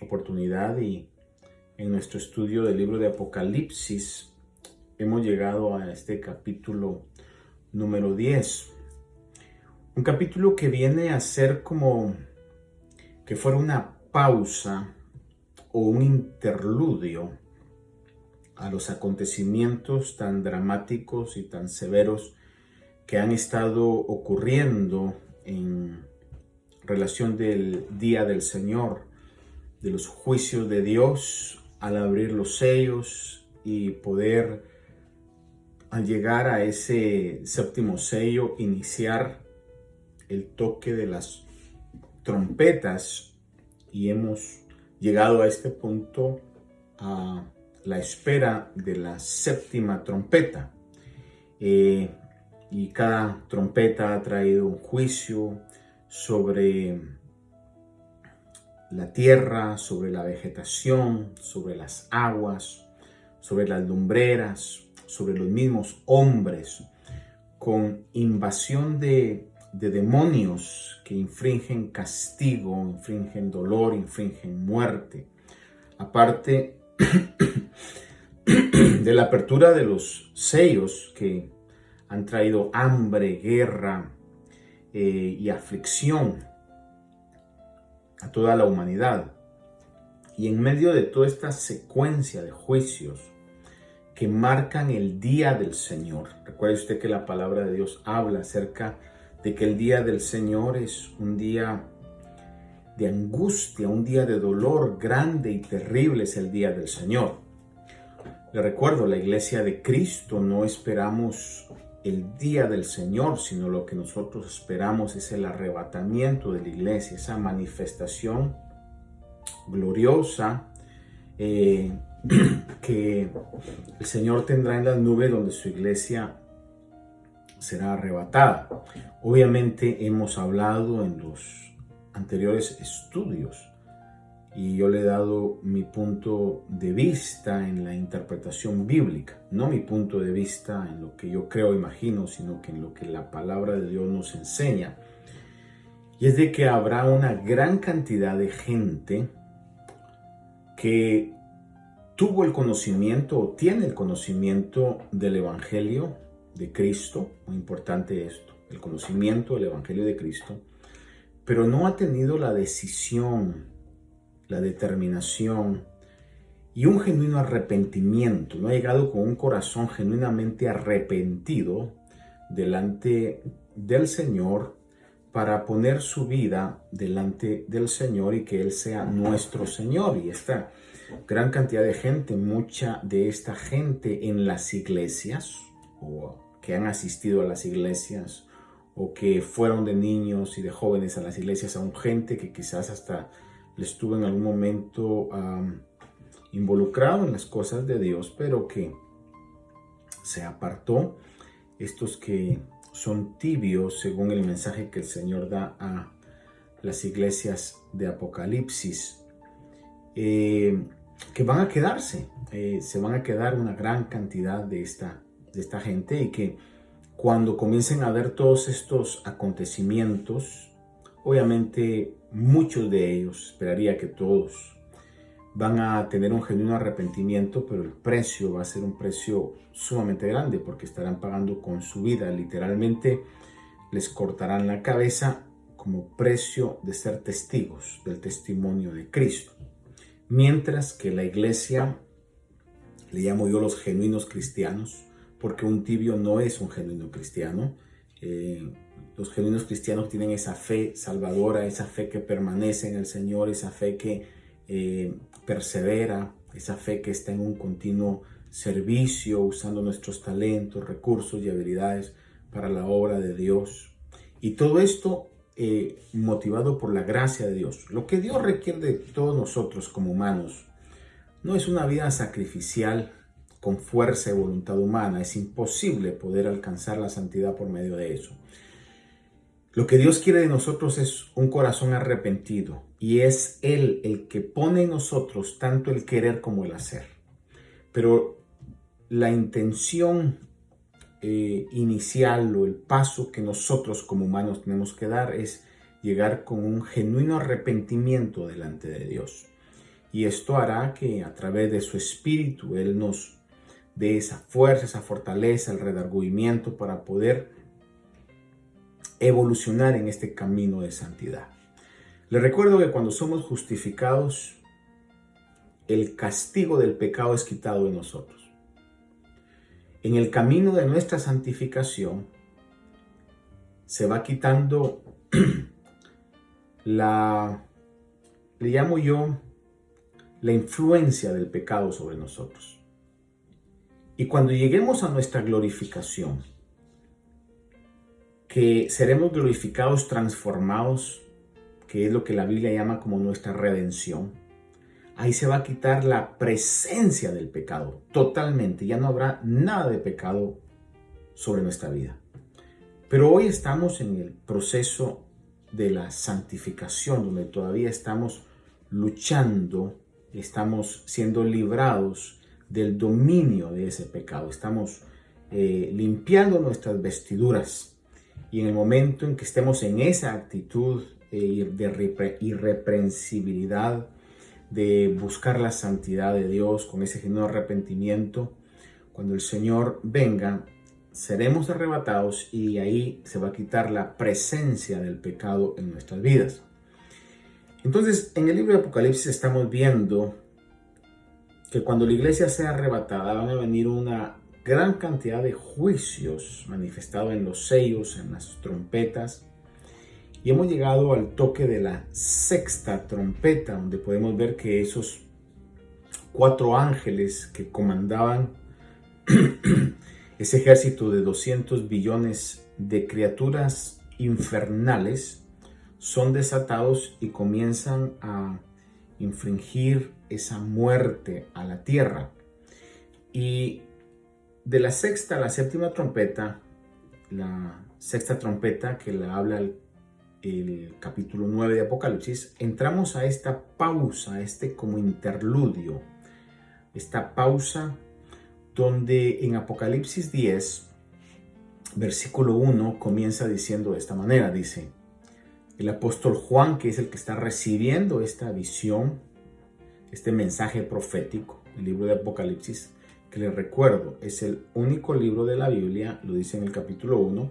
oportunidad y en nuestro estudio del libro de Apocalipsis hemos llegado a este capítulo número 10. Un capítulo que viene a ser como que fuera una pausa o un interludio a los acontecimientos tan dramáticos y tan severos que han estado ocurriendo en relación del día del Señor, de los juicios de Dios al abrir los sellos y poder, al llegar a ese séptimo sello, iniciar el toque de las trompetas, y hemos llegado a este punto a la espera de la séptima trompeta. Y cada trompeta ha traído un juicio sobre la tierra, sobre la vegetación, sobre las aguas, sobre las lumbreras, sobre los mismos hombres, con invasión de demonios que infringen castigo, infringen dolor, infringen muerte. Aparte de la apertura de los sellos que han traído hambre, guerra y aflicción a toda la humanidad. Y en medio de toda esta secuencia de juicios que marcan el día del Señor, recuerde usted que la palabra de Dios habla acerca de que el día del Señor es un día de angustia, un día de dolor grande y terrible. Es el día del Señor. Le recuerdo, la iglesia de Cristo no esperamos el día del Señor, sino lo que nosotros esperamos es el arrebatamiento de la iglesia, esa manifestación gloriosa que el Señor tendrá en las nubes, donde su iglesia será arrebatada. Obviamente hemos hablado en los anteriores estudios y yo le he dado mi punto de vista en la interpretación bíblica, no mi punto de vista en lo que yo creo, imagino, sino que en lo que la palabra de Dios nos enseña. Y es de que habrá una gran cantidad de gente que tuvo el conocimiento o tiene el conocimiento del Evangelio de Cristo, muy importante esto, el conocimiento del Evangelio de Cristo, pero no ha tenido la decisión, la determinación y un genuino arrepentimiento. No ha llegado con un corazón genuinamente arrepentido delante del Señor para poner su vida delante del Señor y que Él sea nuestro Señor. Y esta gran cantidad de gente, mucha de esta gente en las iglesias, o que han asistido a las iglesias, o que fueron de niños y de jóvenes a las iglesias, aún gente que quizás hasta le estuvo en algún momento involucrado en las cosas de Dios, pero que se apartó. Estos que son tibios según el mensaje que el Señor da a las iglesias de Apocalipsis, que van a quedarse, se van a quedar una gran cantidad de esta gente, y que cuando comiencen a ver todos estos acontecimientos, obviamente muchos de ellos, esperaría que todos, van a tener un genuino arrepentimiento, pero el precio va a ser un precio sumamente grande, porque estarán pagando con su vida. Literalmente les cortarán la cabeza como precio de ser testigos del testimonio de Cristo. Mientras que la iglesia, le llamo yo los genuinos cristianos, porque un tibio no es un genuino cristiano. Los genuinos cristianos tienen esa fe salvadora, esa fe que permanece en el Señor, esa fe que persevera, esa fe que está en un continuo servicio, usando nuestros talentos, recursos y habilidades para la obra de Dios. Y todo esto motivado por la gracia de Dios. Lo que Dios requiere de todos nosotros como humanos no es una vida sacrificial con fuerza y voluntad humana. Es imposible poder alcanzar la santidad por medio de eso. Lo que Dios quiere de nosotros es un corazón arrepentido, y es Él el que pone en nosotros tanto el querer como el hacer. Pero la intención inicial, o el paso que nosotros como humanos tenemos que dar, es llegar con un genuino arrepentimiento delante de Dios. Y esto hará que a través de su Espíritu Él nos dé esa fuerza, esa fortaleza, el redargüimiento para poder evolucionar en este camino de santidad. Les recuerdo que cuando somos justificados, el castigo del pecado es quitado de nosotros. En el camino de nuestra santificación se va quitando le llamo yo, la influencia del pecado sobre nosotros. Y cuando lleguemos a nuestra glorificación, que seremos glorificados, transformados, que es lo que la Biblia llama como nuestra redención, ahí se va a quitar la presencia del pecado totalmente. Ya no habrá nada de pecado sobre nuestra vida. Pero hoy estamos en el proceso de la santificación, donde todavía estamos luchando, estamos siendo librados del dominio de ese pecado. Estamos limpiando nuestras vestiduras. Y en el momento en que estemos en esa actitud de irreprensibilidad, de buscar la santidad de Dios con ese genuino arrepentimiento, cuando el Señor venga, seremos arrebatados y ahí se va a quitar la presencia del pecado en nuestras vidas. Entonces, en el libro de Apocalipsis estamos viendo que cuando la iglesia sea arrebatada van a venir una gran cantidad de juicios manifestados en los sellos, en las trompetas. Y hemos llegado al toque de la sexta trompeta, donde podemos ver que esos 4 ángeles que comandaban ese ejército de 200 billones de criaturas infernales son desatados y comienzan a infligir esa muerte a la tierra. Y de la sexta a la séptima trompeta, la sexta trompeta que le habla el capítulo 9 de Apocalipsis, entramos a esta pausa, como interludio, esta pausa donde en Apocalipsis 10, versículo 1, comienza diciendo de esta manera, dice, el apóstol Juan, que es el que está recibiendo esta visión, este mensaje profético, el libro de Apocalipsis, que les recuerdo, es el único libro de la Biblia, lo dice en el capítulo 1,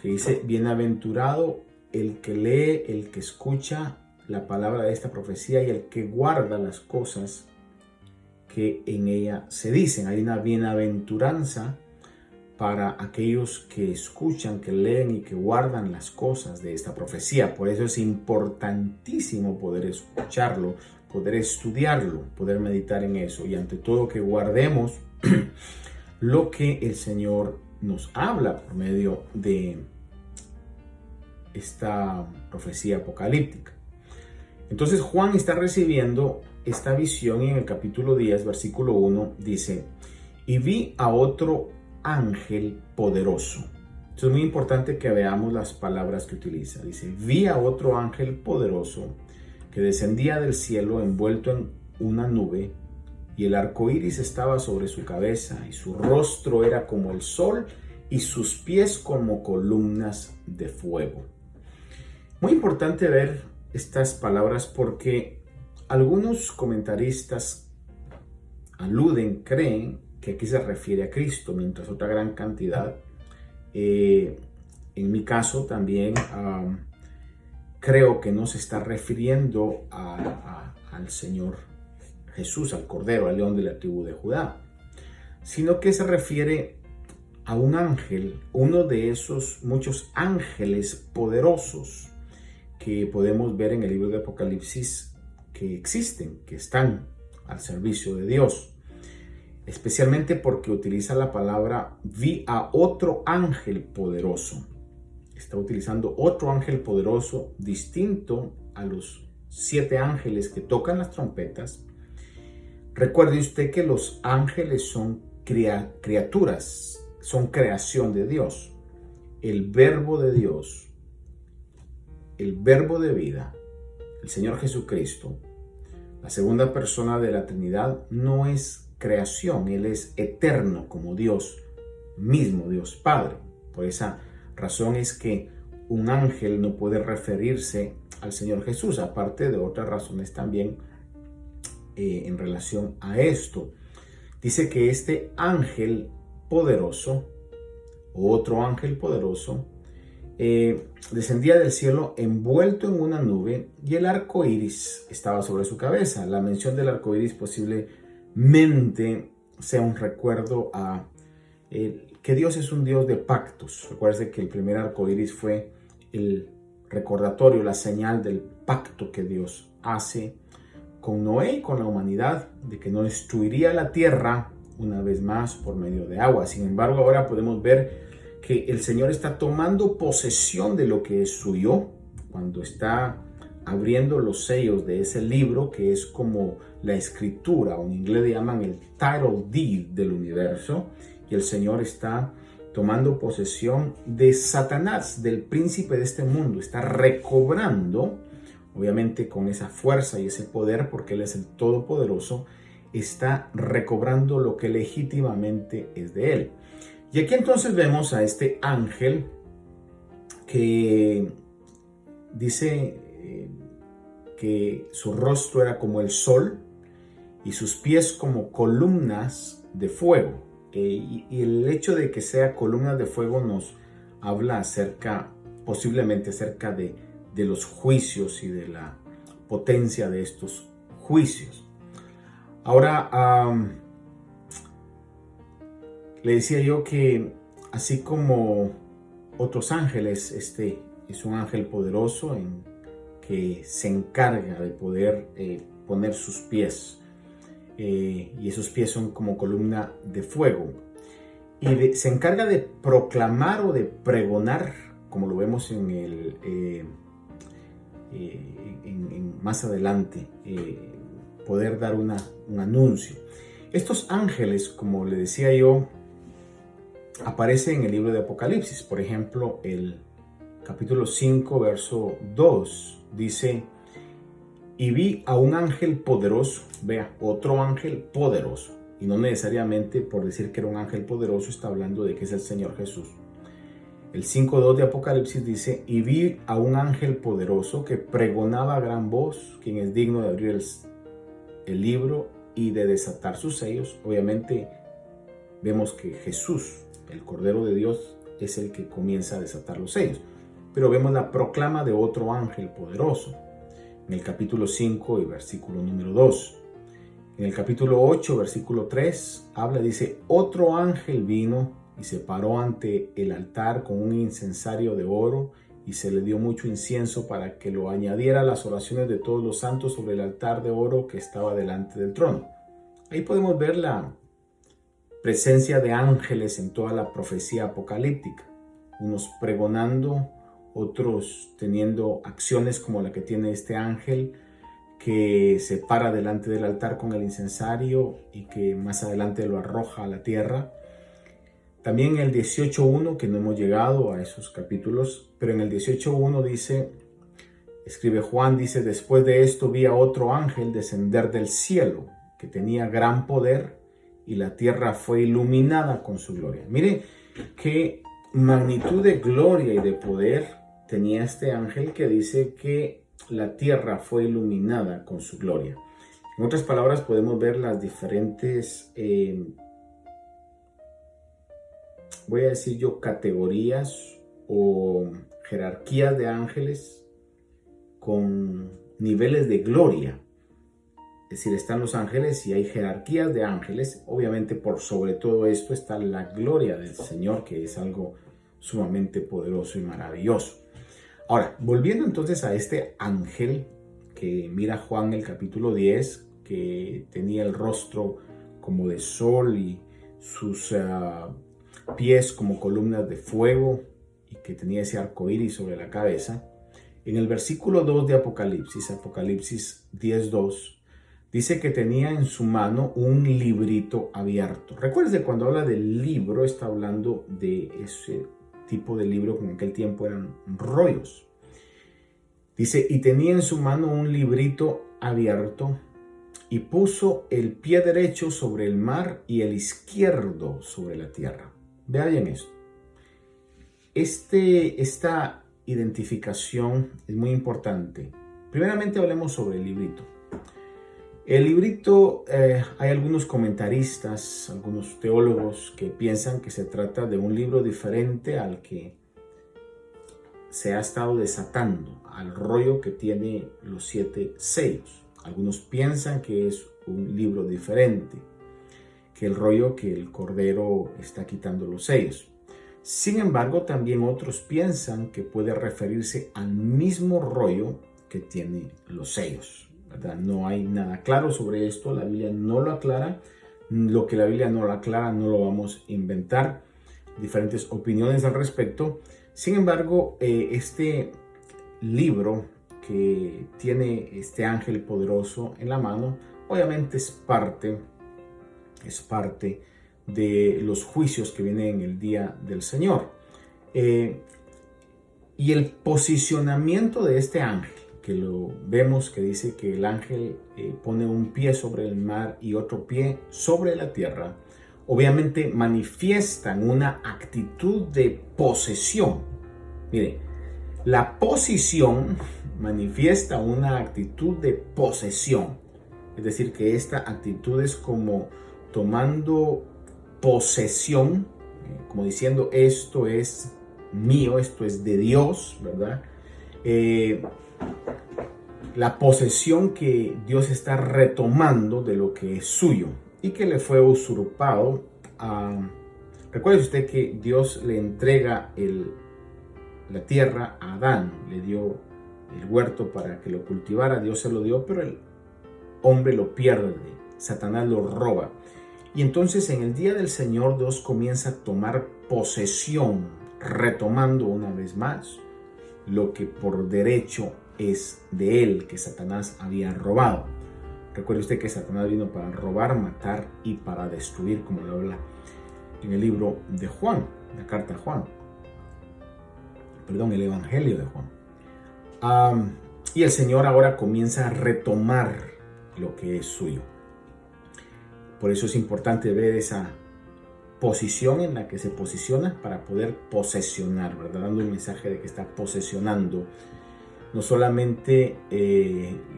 que dice, bienaventurado el que lee, el que escucha la palabra de esta profecía y el que guarda las cosas que en ella se dicen. Hay una bienaventuranza para aquellos que escuchan, que leen y que guardan las cosas de esta profecía. Por eso es importantísimo poder escucharlo, poder estudiarlo, poder meditar en eso. Y ante todo que guardemos lo que el Señor nos habla por medio de esta profecía apocalíptica. Entonces Juan está recibiendo esta visión y en el capítulo 10, versículo 1, dice, y vi a otro ángel poderoso. Esto es muy importante que veamos las palabras que utiliza. Dice, vi a otro ángel poderoso que descendía del cielo envuelto en una nube y el arco iris estaba sobre su cabeza y su rostro era como el sol y sus pies como columnas de fuego. Muy importante ver estas palabras porque algunos comentaristas creen que aquí se refiere a Cristo, mientras otra gran cantidad, en mi caso también, creo que no se está refiriendo al Señor Jesús, al Cordero, al León de la tribu de Judá, sino que se refiere a un ángel, uno de esos muchos ángeles poderosos que podemos ver en el libro de Apocalipsis que existen, que están al servicio de Dios. Especialmente porque utiliza la palabra vi a otro ángel poderoso. Está utilizando otro ángel poderoso distinto a los 7 ángeles que tocan las trompetas. Recuerde usted que los ángeles son criaturas, son creación de Dios. El verbo de Dios, el verbo de vida, el Señor Jesucristo, la segunda persona de la Trinidad, no es creación, Él es eterno como Dios mismo, Dios Padre. Por esa razón es que un ángel no puede referirse al Señor Jesús, aparte de otras razones también en relación a esto. Dice que este ángel poderoso, o otro ángel poderoso, descendía del cielo envuelto en una nube y el arco iris estaba sobre su cabeza. La mención del arco iris posiblemente sea un recuerdo a que Dios es un Dios de pactos. Recuerde que el primer arco iris fue el recordatorio, la señal del pacto que Dios hace con Noé y con la humanidad, de que no destruiría la tierra una vez más por medio de agua. Sin embargo, ahora podemos ver que el Señor está tomando posesión de lo que es suyo cuando está abriendo los sellos de ese libro que es como la escritura, o en inglés le llaman el title deed del universo, y el Señor está tomando posesión de Satanás, del príncipe de este mundo. Está recobrando, obviamente con esa fuerza y ese poder, porque Él es el Todopoderoso, está recobrando lo que legítimamente es de Él. Y aquí entonces vemos a este ángel que dice que su rostro era como el sol y sus pies como columnas de fuego. Y el hecho de que sea columnas de fuego nos habla posiblemente acerca de los juicios y de la potencia de estos juicios. Ahora, le decía yo que así como otros ángeles, este es un ángel poderoso que se encarga de poder poner sus pies. Y esos pies son como columna de fuego. Y se encarga de proclamar o de pregonar, como lo vemos más adelante, poder dar un anuncio. Estos ángeles, como le decía yo, aparecen en el libro de Apocalipsis. Por ejemplo, el capítulo 5, verso 2, dice: y vi a un ángel poderoso, vea, otro ángel poderoso, y no necesariamente por decir que era un ángel poderoso está hablando de que es el Señor Jesús. El 5:2 de Apocalipsis dice: y vi a un ángel poderoso que pregonaba a gran voz, quien es digno de abrir el libro y de desatar sus sellos. Obviamente vemos que Jesús, el Cordero de Dios, es el que comienza a desatar los sellos, pero vemos la proclama de otro ángel poderoso en el capítulo 5 y versículo número 2. En el capítulo 8, versículo 3, dice: otro ángel vino y se paró ante el altar con un incensario de oro, y se le dio mucho incienso para que lo añadiera a las oraciones de todos los santos sobre el altar de oro que estaba delante del trono. Ahí podemos ver la presencia de ángeles en toda la profecía apocalíptica, unos pregonando, otros teniendo acciones como la que tiene este ángel que se para delante del altar con el incensario y que más adelante lo arroja a la tierra. También en el 18:1, que no hemos llegado a esos capítulos, pero en el 18:1 escribe Juan, dice: después de esto vi a otro ángel descender del cielo, que tenía gran poder, y la tierra fue iluminada con su gloria. Mire qué magnitud de gloria y de poder tenía este ángel, que dice que la tierra fue iluminada con su gloria. En otras palabras, podemos ver las diferentes, categorías o jerarquías de ángeles con niveles de gloria. Es decir, están los ángeles y hay jerarquías de ángeles. Obviamente, por sobre todo esto está la gloria del Señor, que es algo sumamente poderoso y maravilloso. Ahora, volviendo entonces a este ángel que mira Juan en el capítulo 10, que tenía el rostro como de sol y sus pies como columnas de fuego, y que tenía ese arco iris sobre la cabeza. En el versículo 2 de Apocalipsis 10:2, dice que tenía en su mano un librito abierto. Recuerde, cuando habla del libro, está hablando de ese tipo de libro que en aquel tiempo eran rollos. Dice: y tenía en su mano un librito abierto, y puso el pie derecho sobre el mar y el izquierdo sobre la tierra. Vea bien esto. Esta identificación es muy importante. Primeramente hablemos sobre el librito. El librito, hay algunos comentaristas, algunos teólogos que piensan que se trata de un libro diferente al que se ha estado desatando, al rollo que tiene los 7 sellos. Algunos piensan que es un libro diferente, que el rollo que el Cordero está quitando los sellos. Sin embargo, también otros piensan que puede referirse al mismo rollo que tiene los sellos, ¿verdad? No hay nada claro sobre esto, la Biblia no lo aclara. Lo que la Biblia no lo aclara no lo vamos a inventar. Diferentes opiniones al respecto. Sin embargo, este libro que tiene este ángel poderoso en la mano, obviamente es parte de los juicios que vienen en el día del Señor. Y el posicionamiento de este ángel, que lo vemos que dice que el ángel pone un pie sobre el mar y otro pie sobre la tierra, obviamente manifiestan una actitud de posesión. Mire, la posición manifiesta una actitud de posesión. Es decir, que esta actitud es como tomando posesión, como diciendo esto es mío, esto es de Dios, ¿verdad? La posesión que Dios está retomando de lo que es suyo y que le fue usurpado. Recuerde usted que Dios le entrega la tierra a Adán, le dio el huerto para que lo cultivara, Dios se lo dio, pero el hombre lo pierde, Satanás lo roba. Y entonces en el día del Señor Dios comienza a tomar posesión, retomando una vez más lo que por derecho es de él, que Satanás había robado. Recuerde usted que Satanás vino para robar, matar y para destruir, como lo habla en el libro de Juan, la carta a Juan. Perdón, el Evangelio de Juan. Y el Señor ahora comienza a retomar lo que es suyo. Por eso es importante ver esa posición en la que se posiciona para poder posesionar, ¿verdad? Dando un mensaje de que está posesionando no solamente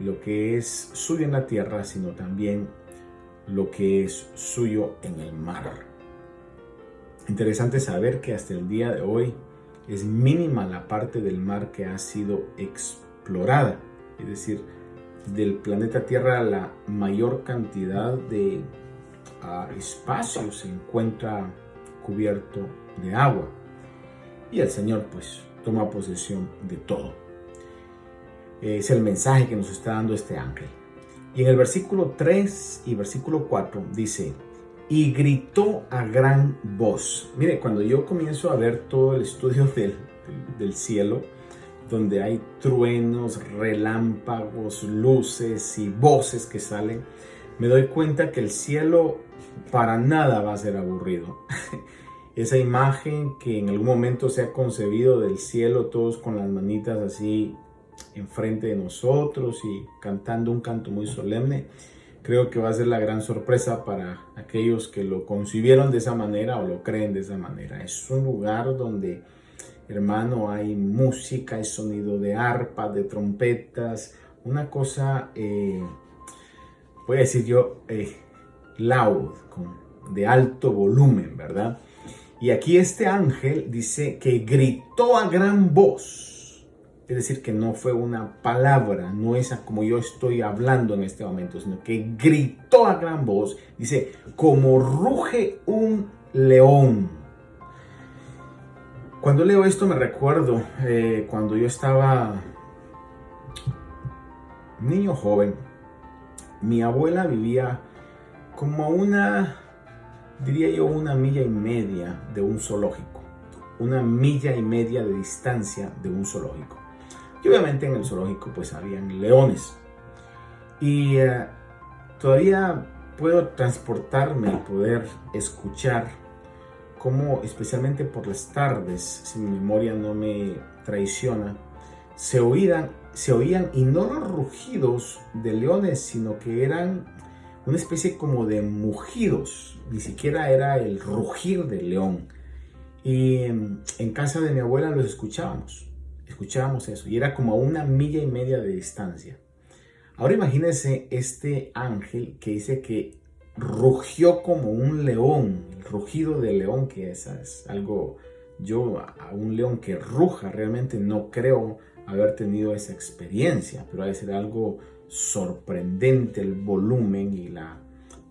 lo que es suyo en la tierra, sino también lo que es suyo en el mar. Interesante saber que hasta el día de hoy es mínima la parte del mar que ha sido explorada. Es decir, del planeta Tierra la mayor cantidad de espacio se encuentra cubierto de agua. Y el Señor pues toma posesión de todo. Es el mensaje que nos está dando este ángel. Y en el versículo 3 y versículo 4 dice: y gritó a gran voz. Mire, cuando yo comienzo a ver todo el estudio del cielo, donde hay truenos, relámpagos, luces y voces que salen, me doy cuenta que el cielo para nada va a ser aburrido. Esa imagen que en algún momento se ha concebido del cielo, todos con las manitas así enfrente de nosotros y cantando un canto muy solemne, creo que va a ser la gran sorpresa para aquellos que lo concibieron de esa manera o lo creen de esa manera. Es un lugar donde, hermano, hay música, hay sonido de arpa, de trompetas, una cosa, voy a decir yo, loud, de alto volumen, ¿verdad? Y aquí este ángel dice que gritó a gran voz. Es decir, que no fue una palabra, no es como yo estoy hablando en este momento, sino que gritó a gran voz. Dice, como ruge un león. Cuando leo esto me recuerdo cuando yo estaba niño joven. Mi abuela vivía como a diría yo, 1,5 millas de un zoológico. 1,5 millas de distancia de un zoológico. Y obviamente en el zoológico pues habían leones. Y todavía puedo transportarme y poder escuchar cómo, especialmente por las tardes, si mi memoria no me traiciona, se oían y no los rugidos de leones, sino que eran una especie como de mugidos, ni siquiera era el rugir del león. Y en casa de mi abuela los escuchábamos eso, y era como a 1,5 millas de distancia. Ahora imagínense este ángel que dice que rugió como un león, el rugido del león, que es algo, yo a un león que ruja realmente no creo haber tenido esa experiencia, pero ha de ser algo sorprendente el volumen y la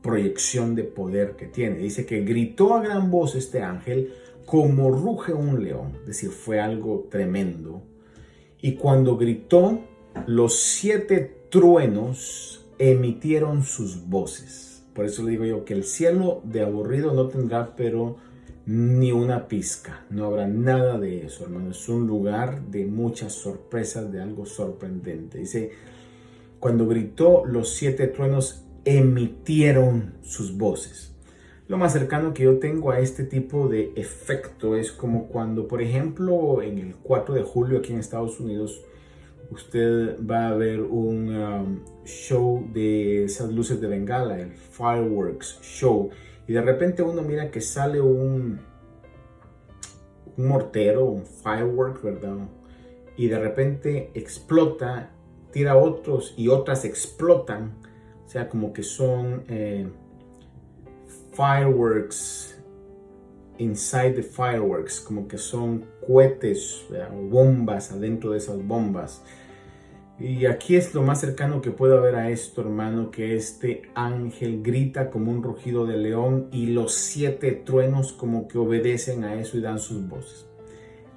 proyección de poder que tiene. Dice que gritó a gran voz este ángel como ruge un león, es decir, fue algo tremendo. Y cuando gritó, los 7 truenos emitieron sus voces. Por eso le digo yo que el cielo de aburrido no tendrá, pero ni una pizca. No habrá nada de eso, hermano. Es un lugar de muchas sorpresas, de algo sorprendente. Dice, cuando gritó, los 7 truenos emitieron sus voces. Lo más cercano que yo tengo a este tipo de efecto es como cuando, por ejemplo, en el 4 de julio aquí en Estados Unidos, usted va a ver un show de esas luces de bengala, el fireworks show, y de repente uno mira que sale un mortero, un firework, ¿verdad? Y de repente explota, tira otros y otras explotan, o sea, como que son fireworks inside the fireworks, como que son cohetes, ¿verdad? O bombas adentro de esas bombas. Y aquí es lo más cercano que puedo ver a esto, hermano, que este ángel grita como un rugido de león y los 7 truenos como que obedecen a eso y dan sus voces.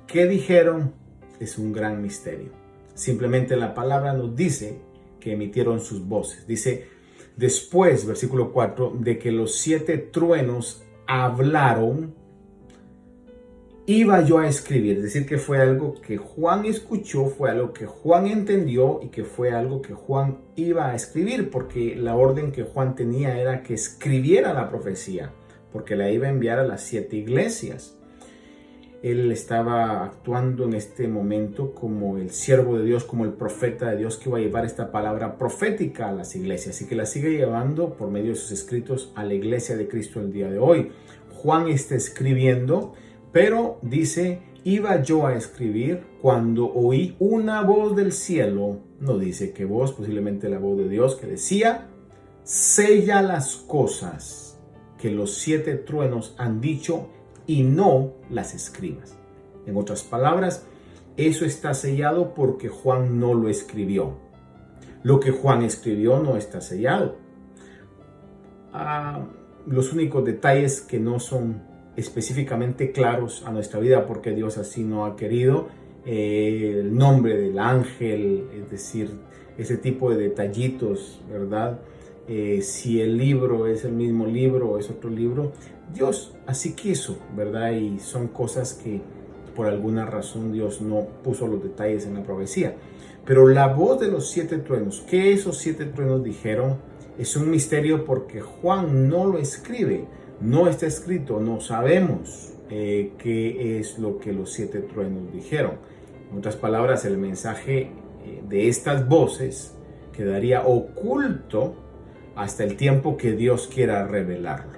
¿Qué dijeron? Es un gran misterio. Simplemente la palabra nos dice que emitieron sus voces. Dice, después, versículo 4, de que los 7 truenos hablaron, iba yo a escribir. Es decir, que fue algo que Juan escuchó, fue algo que Juan entendió y que fue algo que Juan iba a escribir, porque la orden que Juan tenía era que escribiera la profecía, porque la iba a enviar a las 7 iglesias. Él estaba actuando en este momento como el siervo de Dios, como el profeta de Dios que iba a llevar esta palabra profética a las iglesias y que la sigue llevando por medio de sus escritos a la iglesia de Cristo el día de hoy. Juan está escribiendo, pero dice, iba yo a escribir cuando oí una voz del cielo, no dice qué voz, posiblemente la voz de Dios, que decía, sella las cosas que los 7 truenos han dicho y no las escribas. En otras palabras, eso está sellado porque Juan no lo escribió. Lo que Juan escribió no está sellado. Los únicos detalles que no son específicamente claros a nuestra vida porque Dios así no ha querido, el nombre del ángel, es decir, ese tipo de detallitos, ¿verdad? Si el libro es el mismo libro o es otro libro, Dios así quiso, ¿verdad? Y son cosas que por alguna razón Dios no puso los detalles en la profecía. Pero la voz de los 7 truenos, ¿qué esos 7 truenos dijeron? Es un misterio porque Juan no lo escribe, no está escrito, no sabemos qué es lo que los 7 truenos dijeron. En otras palabras, el mensaje de estas voces quedaría oculto hasta el tiempo que Dios quiera revelarlo.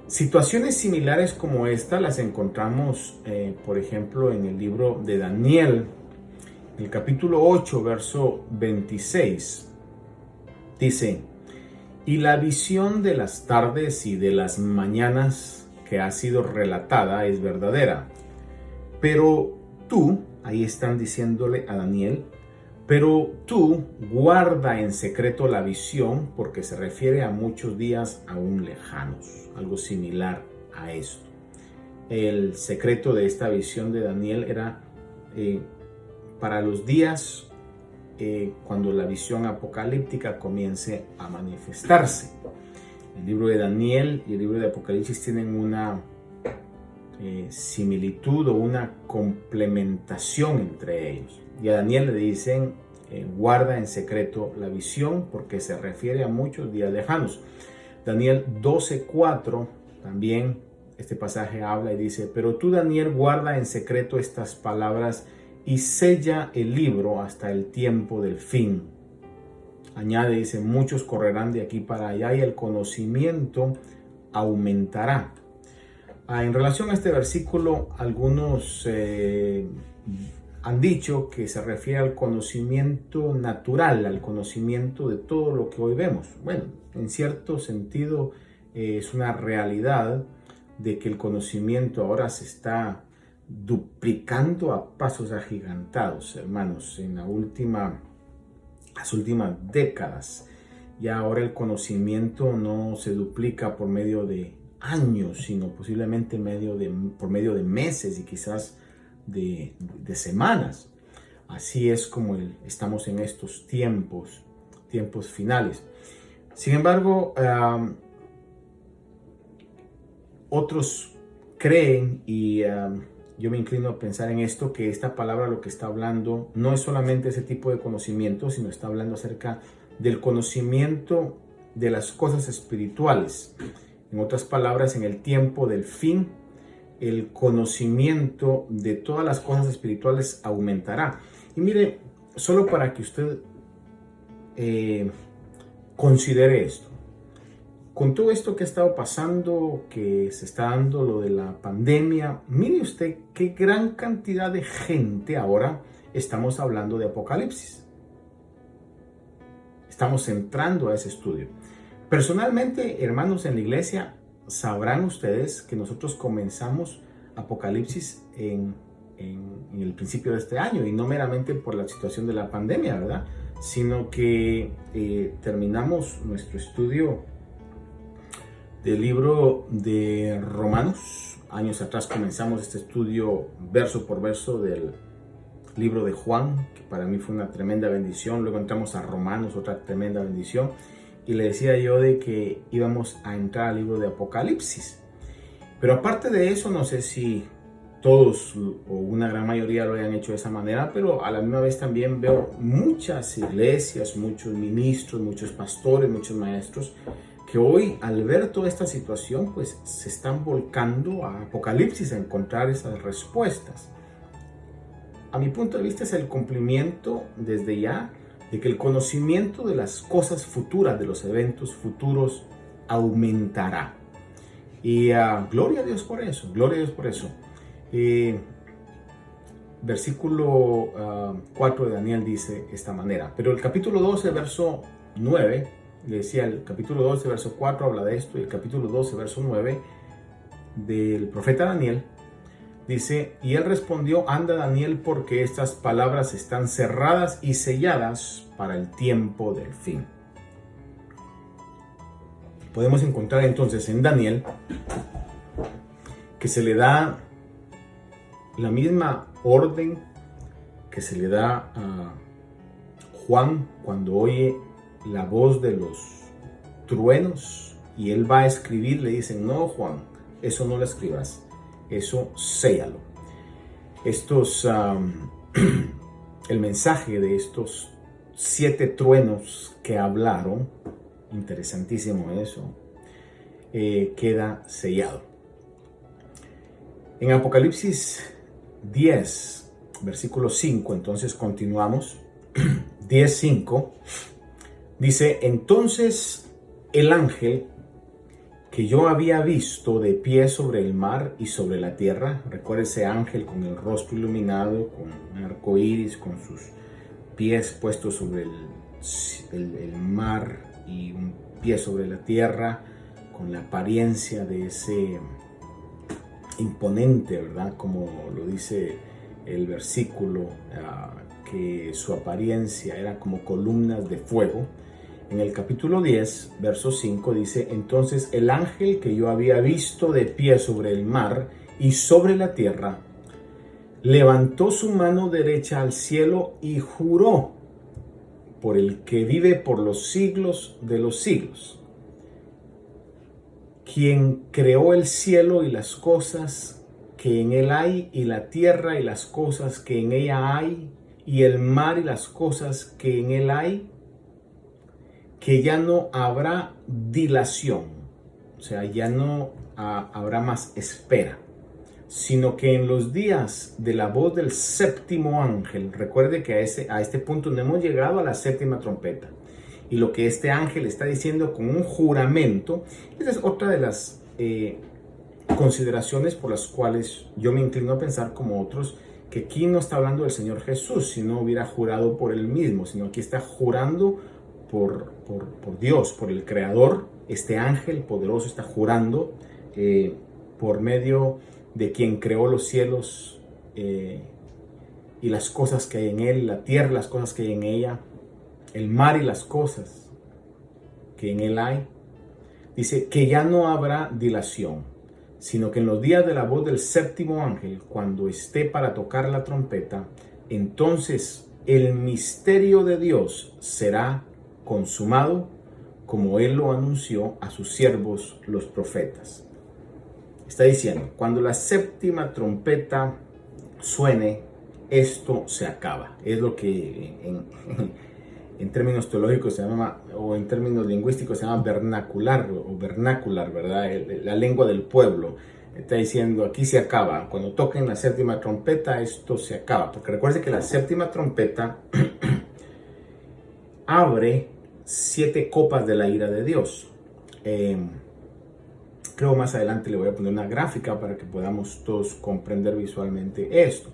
Situaciones similares como esta las encontramos, por ejemplo, en el libro de Daniel, el capítulo 8, verso 26. Dice, y la visión de las tardes y de las mañanas que ha sido relatada es verdadera. Pero tú, ahí están diciéndole a Daniel, pero tú guarda en secreto la visión porque se refiere a muchos días aún lejanos, algo similar a esto. El secreto de esta visión de Daniel era para los días cuando la visión apocalíptica comience a manifestarse. El libro de Daniel y el libro de Apocalipsis tienen una similitud o una complementación entre ellos. Y a Daniel le dicen, guarda en secreto la visión porque se refiere a muchos días lejanos. Daniel 12:4 también este pasaje habla y dice, pero tú, Daniel, guarda en secreto estas palabras y sella el libro hasta el tiempo del fin. Añade, dice, muchos correrán de aquí para allá y el conocimiento aumentará. En relación a este versículo, algunos han dicho que se refiere al conocimiento natural, al conocimiento de todo lo que hoy vemos. Bueno, en cierto sentido es una realidad de que el conocimiento ahora se está duplicando a pasos agigantados, hermanos, en las últimas décadas. Ya ahora el conocimiento no se duplica por medio de años, sino posiblemente por medio de meses y quizás de semanas. Así es como estamos en estos tiempos finales. Sin embargo, otros creen, y yo me inclino a pensar en esto, que esta palabra lo que está hablando no es solamente ese tipo de conocimiento, sino está hablando acerca del conocimiento de las cosas espirituales. En otras palabras, en el tiempo del fin, el conocimiento de todas las cosas espirituales aumentará. Y mire, solo para que usted considere esto. Con todo esto que ha estado pasando, que se está dando lo de la pandemia, mire usted qué gran cantidad de gente ahora estamos hablando de Apocalipsis. Estamos entrando a ese estudio. Personalmente, hermanos en la iglesia, sabrán ustedes que nosotros comenzamos Apocalipsis en el principio de este año, y no meramente por la situación de la pandemia, ¿verdad? Sino que terminamos nuestro estudio del libro de Romanos. Años atrás comenzamos este estudio verso por verso del libro de Juan, que para mí fue una tremenda bendición. Luego entramos a Romanos, otra tremenda bendición. Y le decía yo de que íbamos a entrar al libro de Apocalipsis. Pero aparte de eso, no sé si todos o una gran mayoría lo hayan hecho de esa manera, pero a la misma vez también veo muchas iglesias, muchos ministros, muchos pastores, muchos maestros, que hoy al ver toda esta situación, pues se están volcando a Apocalipsis a encontrar esas respuestas. A mi punto de vista es el cumplimiento desde ya de que el conocimiento de las cosas futuras, de los eventos futuros, aumentará. Y gloria a Dios por eso, gloria a Dios por eso. Versículo 4 de Daniel dice de esta manera. Pero el capítulo 12, verso 9, le decía, el capítulo 12, verso 4 habla de esto, y el capítulo 12, verso 9 del profeta Daniel dice: y él respondió: anda, Daniel, porque estas palabras están cerradas y selladas para el tiempo del fin. Podemos encontrar entonces en Daniel que se le da la misma orden que se le da a Juan cuando oye la voz de los truenos y él va a escribir. Le dicen: no, Juan, eso no lo escribas, eso séllalo. El mensaje de estos 7 truenos que hablaron, interesantísimo eso, queda sellado. En Apocalipsis 10, versículo 5, entonces continuamos, 10:5, dice: entonces el ángel que yo había visto de pie sobre el mar y sobre la tierra, recuerda ese ángel con el rostro iluminado, con un arco iris, con sus pies puestos sobre el mar y un pie sobre la tierra, con la apariencia de ese imponente, ¿verdad? Como lo dice el versículo, que su apariencia era como columnas de fuego. En el capítulo 10, verso 5 dice: entonces el ángel que yo había visto de pie sobre el mar y sobre la tierra levantó su mano derecha al cielo y juró por el que vive por los siglos de los siglos, quien creó el cielo y las cosas que en él hay, y la tierra y las cosas que en ella hay, y el mar y las cosas que en él hay, que ya no habrá dilación, o sea, ya no habrá más espera, sino que en los días de la voz del séptimo ángel, recuerde que a este punto no hemos llegado a la séptima trompeta, y lo que este ángel está diciendo con un juramento, esa es otra de las consideraciones por las cuales yo me inclino a pensar como otros, que aquí no está hablando del Señor Jesús, si no hubiera jurado por él mismo, sino aquí está jurando por Dios, por el Creador. Este ángel poderoso está jurando por medio de quien creó los cielos y las cosas que hay en él, la tierra, las cosas que hay en ella, el mar y las cosas que en él hay. Dice que ya no habrá dilación, sino que en los días de la voz del séptimo ángel, cuando esté para tocar la trompeta, entonces el misterio de Dios será consumado, como él lo anunció a sus siervos los profetas. Está diciendo, cuando la séptima trompeta suene, esto se acaba. Es lo que en términos teológicos se llama, o en términos lingüísticos se llama vernacular, ¿verdad? La lengua del pueblo. Está diciendo, aquí se acaba. Cuando toquen la séptima trompeta, esto se acaba. Porque recuerde que la séptima trompeta abre 7 copas de la ira de Dios. Creo más adelante le voy a poner una gráfica para que podamos todos comprender visualmente esto.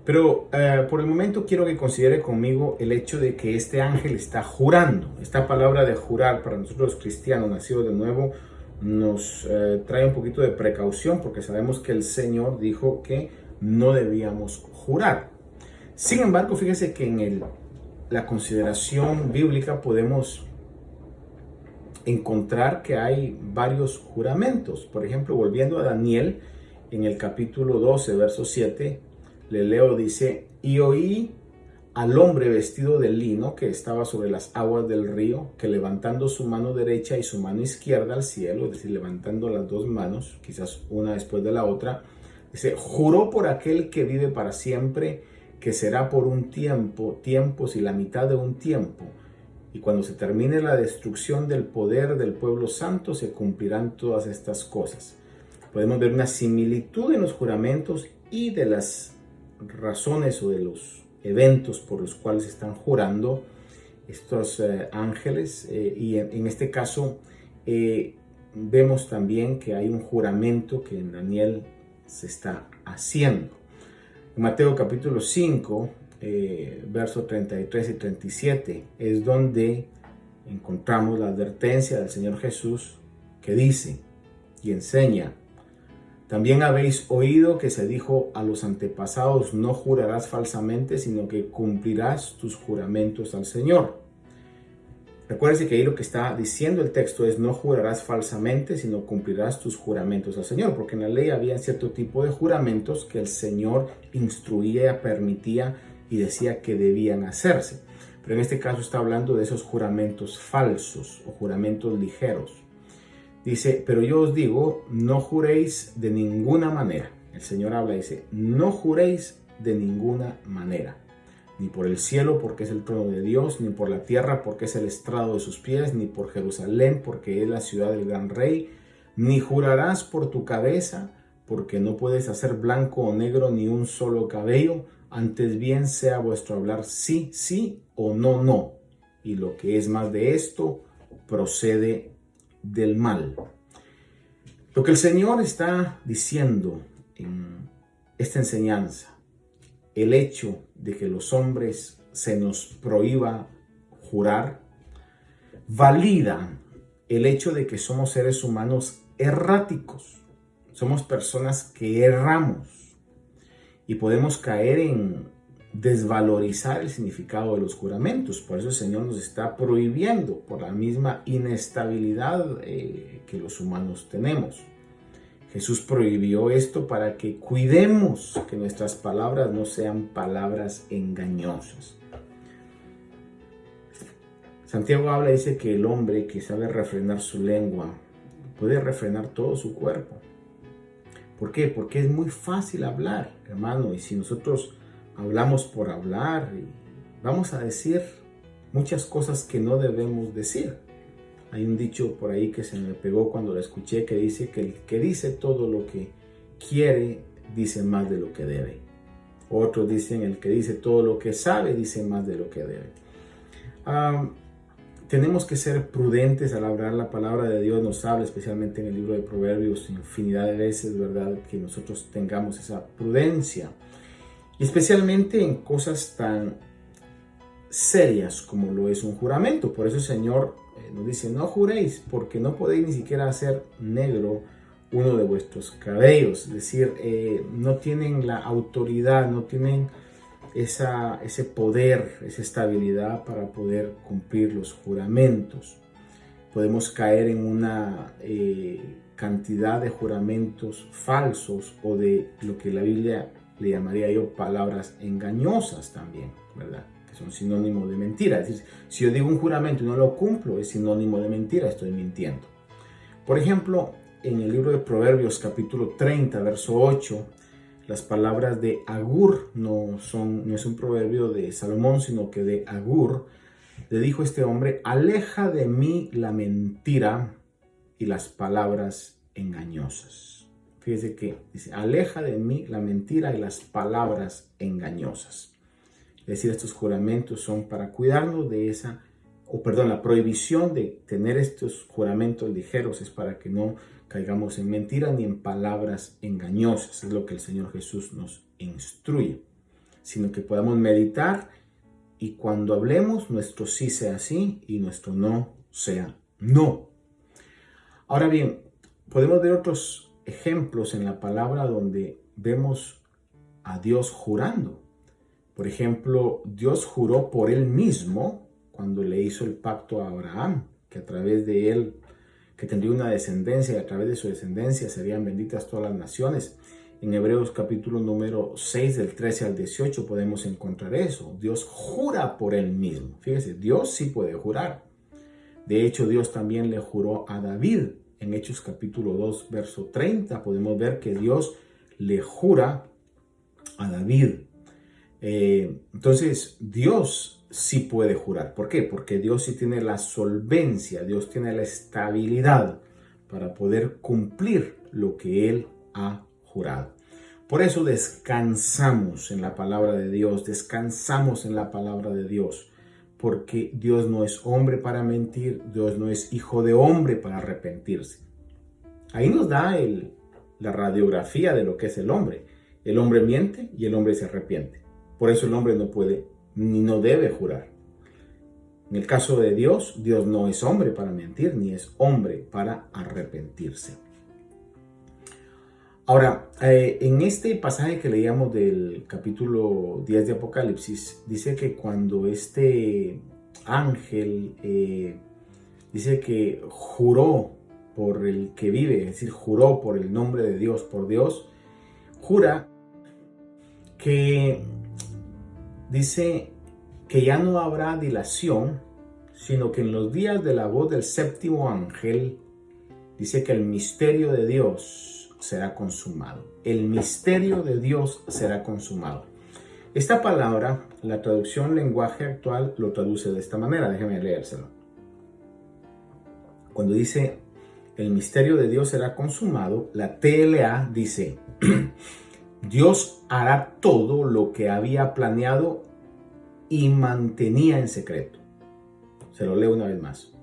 Pero por el momento quiero que considere conmigo el hecho de que este ángel está jurando. Esta palabra de jurar para nosotros los cristianos nacidos de nuevo nos trae un poquito de precaución, porque sabemos que el Señor dijo que no debíamos jurar. Sin embargo, fíjese que en la consideración bíblica podemos encontrar que hay varios juramentos. Por ejemplo, volviendo a Daniel, en el capítulo 12, verso 7, le leo, dice, y oí al hombre vestido de lino que estaba sobre las aguas del río, que levantando su mano derecha y su mano izquierda al cielo, es decir, levantando las dos manos, quizás una después de la otra, dice, juró por aquel que vive para siempre, que será por un tiempo, tiempos y la mitad de un tiempo. Y cuando se termine la destrucción del poder del pueblo santo, se cumplirán todas estas cosas. Podemos ver una similitud en los juramentos y de las razones o de los eventos por los cuales están jurando estos ángeles. Y en este caso vemos también que hay un juramento que en Daniel se está haciendo. En Mateo capítulo 5, versos 33 y 37, es donde encontramos la advertencia del Señor Jesús que dice y enseña, también habéis oído que se dijo a los antepasados, no jurarás falsamente, sino que cumplirás tus juramentos al Señor. Recuérdese que ahí lo que está diciendo el texto es no jurarás falsamente, sino cumplirás tus juramentos al Señor, porque en la ley había cierto tipo de juramentos que el Señor instruía, permitía y decía que debían hacerse. Pero en este caso está hablando de esos juramentos falsos o juramentos ligeros. Dice, pero yo os digo, no juréis de ninguna manera. El Señor habla y dice, no juréis de ninguna manera. Ni por el cielo, porque es el trono de Dios, ni por la tierra, porque es el estrado de sus pies, ni por Jerusalén, porque es la ciudad del gran rey. Ni jurarás por tu cabeza, porque no puedes hacer blanco o negro ni un solo cabello. Antes bien sea vuestro hablar sí, sí o no, no. Y lo que es más de esto, procede del mal. Lo que el Señor está diciendo en esta enseñanza, el hecho de que los hombres se nos prohíba jurar, valida el hecho de que somos seres humanos erráticos. Somos personas que erramos y podemos caer en desvalorizar el significado de los juramentos. Por eso el Señor nos está prohibiendo, por la misma inestabilidad que los humanos tenemos. Jesús prohibió esto para que cuidemos que nuestras palabras no sean palabras engañosas. Santiago habla y dice que el hombre que sabe refrenar su lengua puede refrenar todo su cuerpo. ¿Por qué? Porque es muy fácil hablar, hermano, y si nosotros hablamos por hablar, vamos a decir muchas cosas que no debemos decir. Hay un dicho por ahí que se me pegó cuando lo escuché que dice que el que dice todo lo que quiere dice más de lo que debe. Otros dicen el que dice todo lo que sabe dice más de lo que debe. Tenemos que ser prudentes al hablar. La palabra de Dios nos habla, especialmente en el libro de Proverbios, infinidad de veces, ¿verdad? Que nosotros tengamos esa prudencia. Y especialmente en cosas tan serias como lo es un juramento. Por eso el Señor nos dice, no juréis, porque no podéis ni siquiera hacer negro uno de vuestros cabellos. Es decir, no tienen la autoridad, no tienen ese poder, esa estabilidad para poder cumplir los juramentos. Podemos caer en una cantidad de juramentos falsos o de lo que la Biblia le llamaría yo palabras engañosas también, ¿verdad? Que son sinónimo de mentira. Es decir, si yo digo un juramento y no lo cumplo, es sinónimo de mentira, estoy mintiendo. Por ejemplo, en el libro de Proverbios capítulo 30, verso 8, las palabras de Agur no es un proverbio de Salomón, sino que de Agur. Le dijo este hombre, aleja de mí la mentira y las palabras engañosas. Fíjese que dice, aleja de mí la mentira y las palabras engañosas. Es decir, estos juramentos son para cuidarnos de la prohibición de tener estos juramentos ligeros es para que no caigamos en mentiras ni en palabras engañosas. Es lo que el Señor Jesús nos instruye, sino que podamos meditar y cuando hablemos, nuestro sí sea sí y nuestro no sea no. Ahora bien, podemos ver otros ejemplos en la palabra donde vemos a Dios jurando. Por ejemplo, Dios juró por Él mismo cuando le hizo el pacto a Abraham, que a través de él, que tendría una descendencia y a través de su descendencia serían benditas todas las naciones. En Hebreos capítulo número 6, del 13 al 18 podemos encontrar eso. Dios jura por Él mismo. Fíjese, Dios sí puede jurar. De hecho, Dios también le juró a David. En Hechos capítulo 2, verso 30, podemos ver que Dios le jura a David. Entonces, Dios sí puede jurar. ¿Por qué? Porque Dios sí tiene la solvencia, Dios tiene la estabilidad para poder cumplir lo que Él ha jurado. Por eso descansamos en la palabra de Dios, descansamos en la palabra de Dios, porque Dios no es hombre para mentir, Dios no es hijo de hombre para arrepentirse. Ahí nos da la radiografía de lo que es el hombre. El hombre miente y el hombre se arrepiente. Por eso el hombre no puede ni no debe jurar. En el caso de Dios, Dios no es hombre para mentir, ni es hombre para arrepentirse. Ahora, en este pasaje que leíamos del capítulo 10 de Apocalipsis, dice que cuando este ángel dice que juró por el que vive, es decir, juró por el nombre de Dios, por Dios, jura que dice que ya no habrá dilación, sino que en los días de la voz del séptimo ángel, dice que el misterio de Dios será consumado. El misterio de Dios será consumado. Esta palabra, la traducción lenguaje actual lo traduce de esta manera. Déjeme leérselo. Cuando dice el misterio de Dios será consumado, la TLA dice Dios hará todo lo que había planeado y mantenía en secreto. Se lo leo una vez más.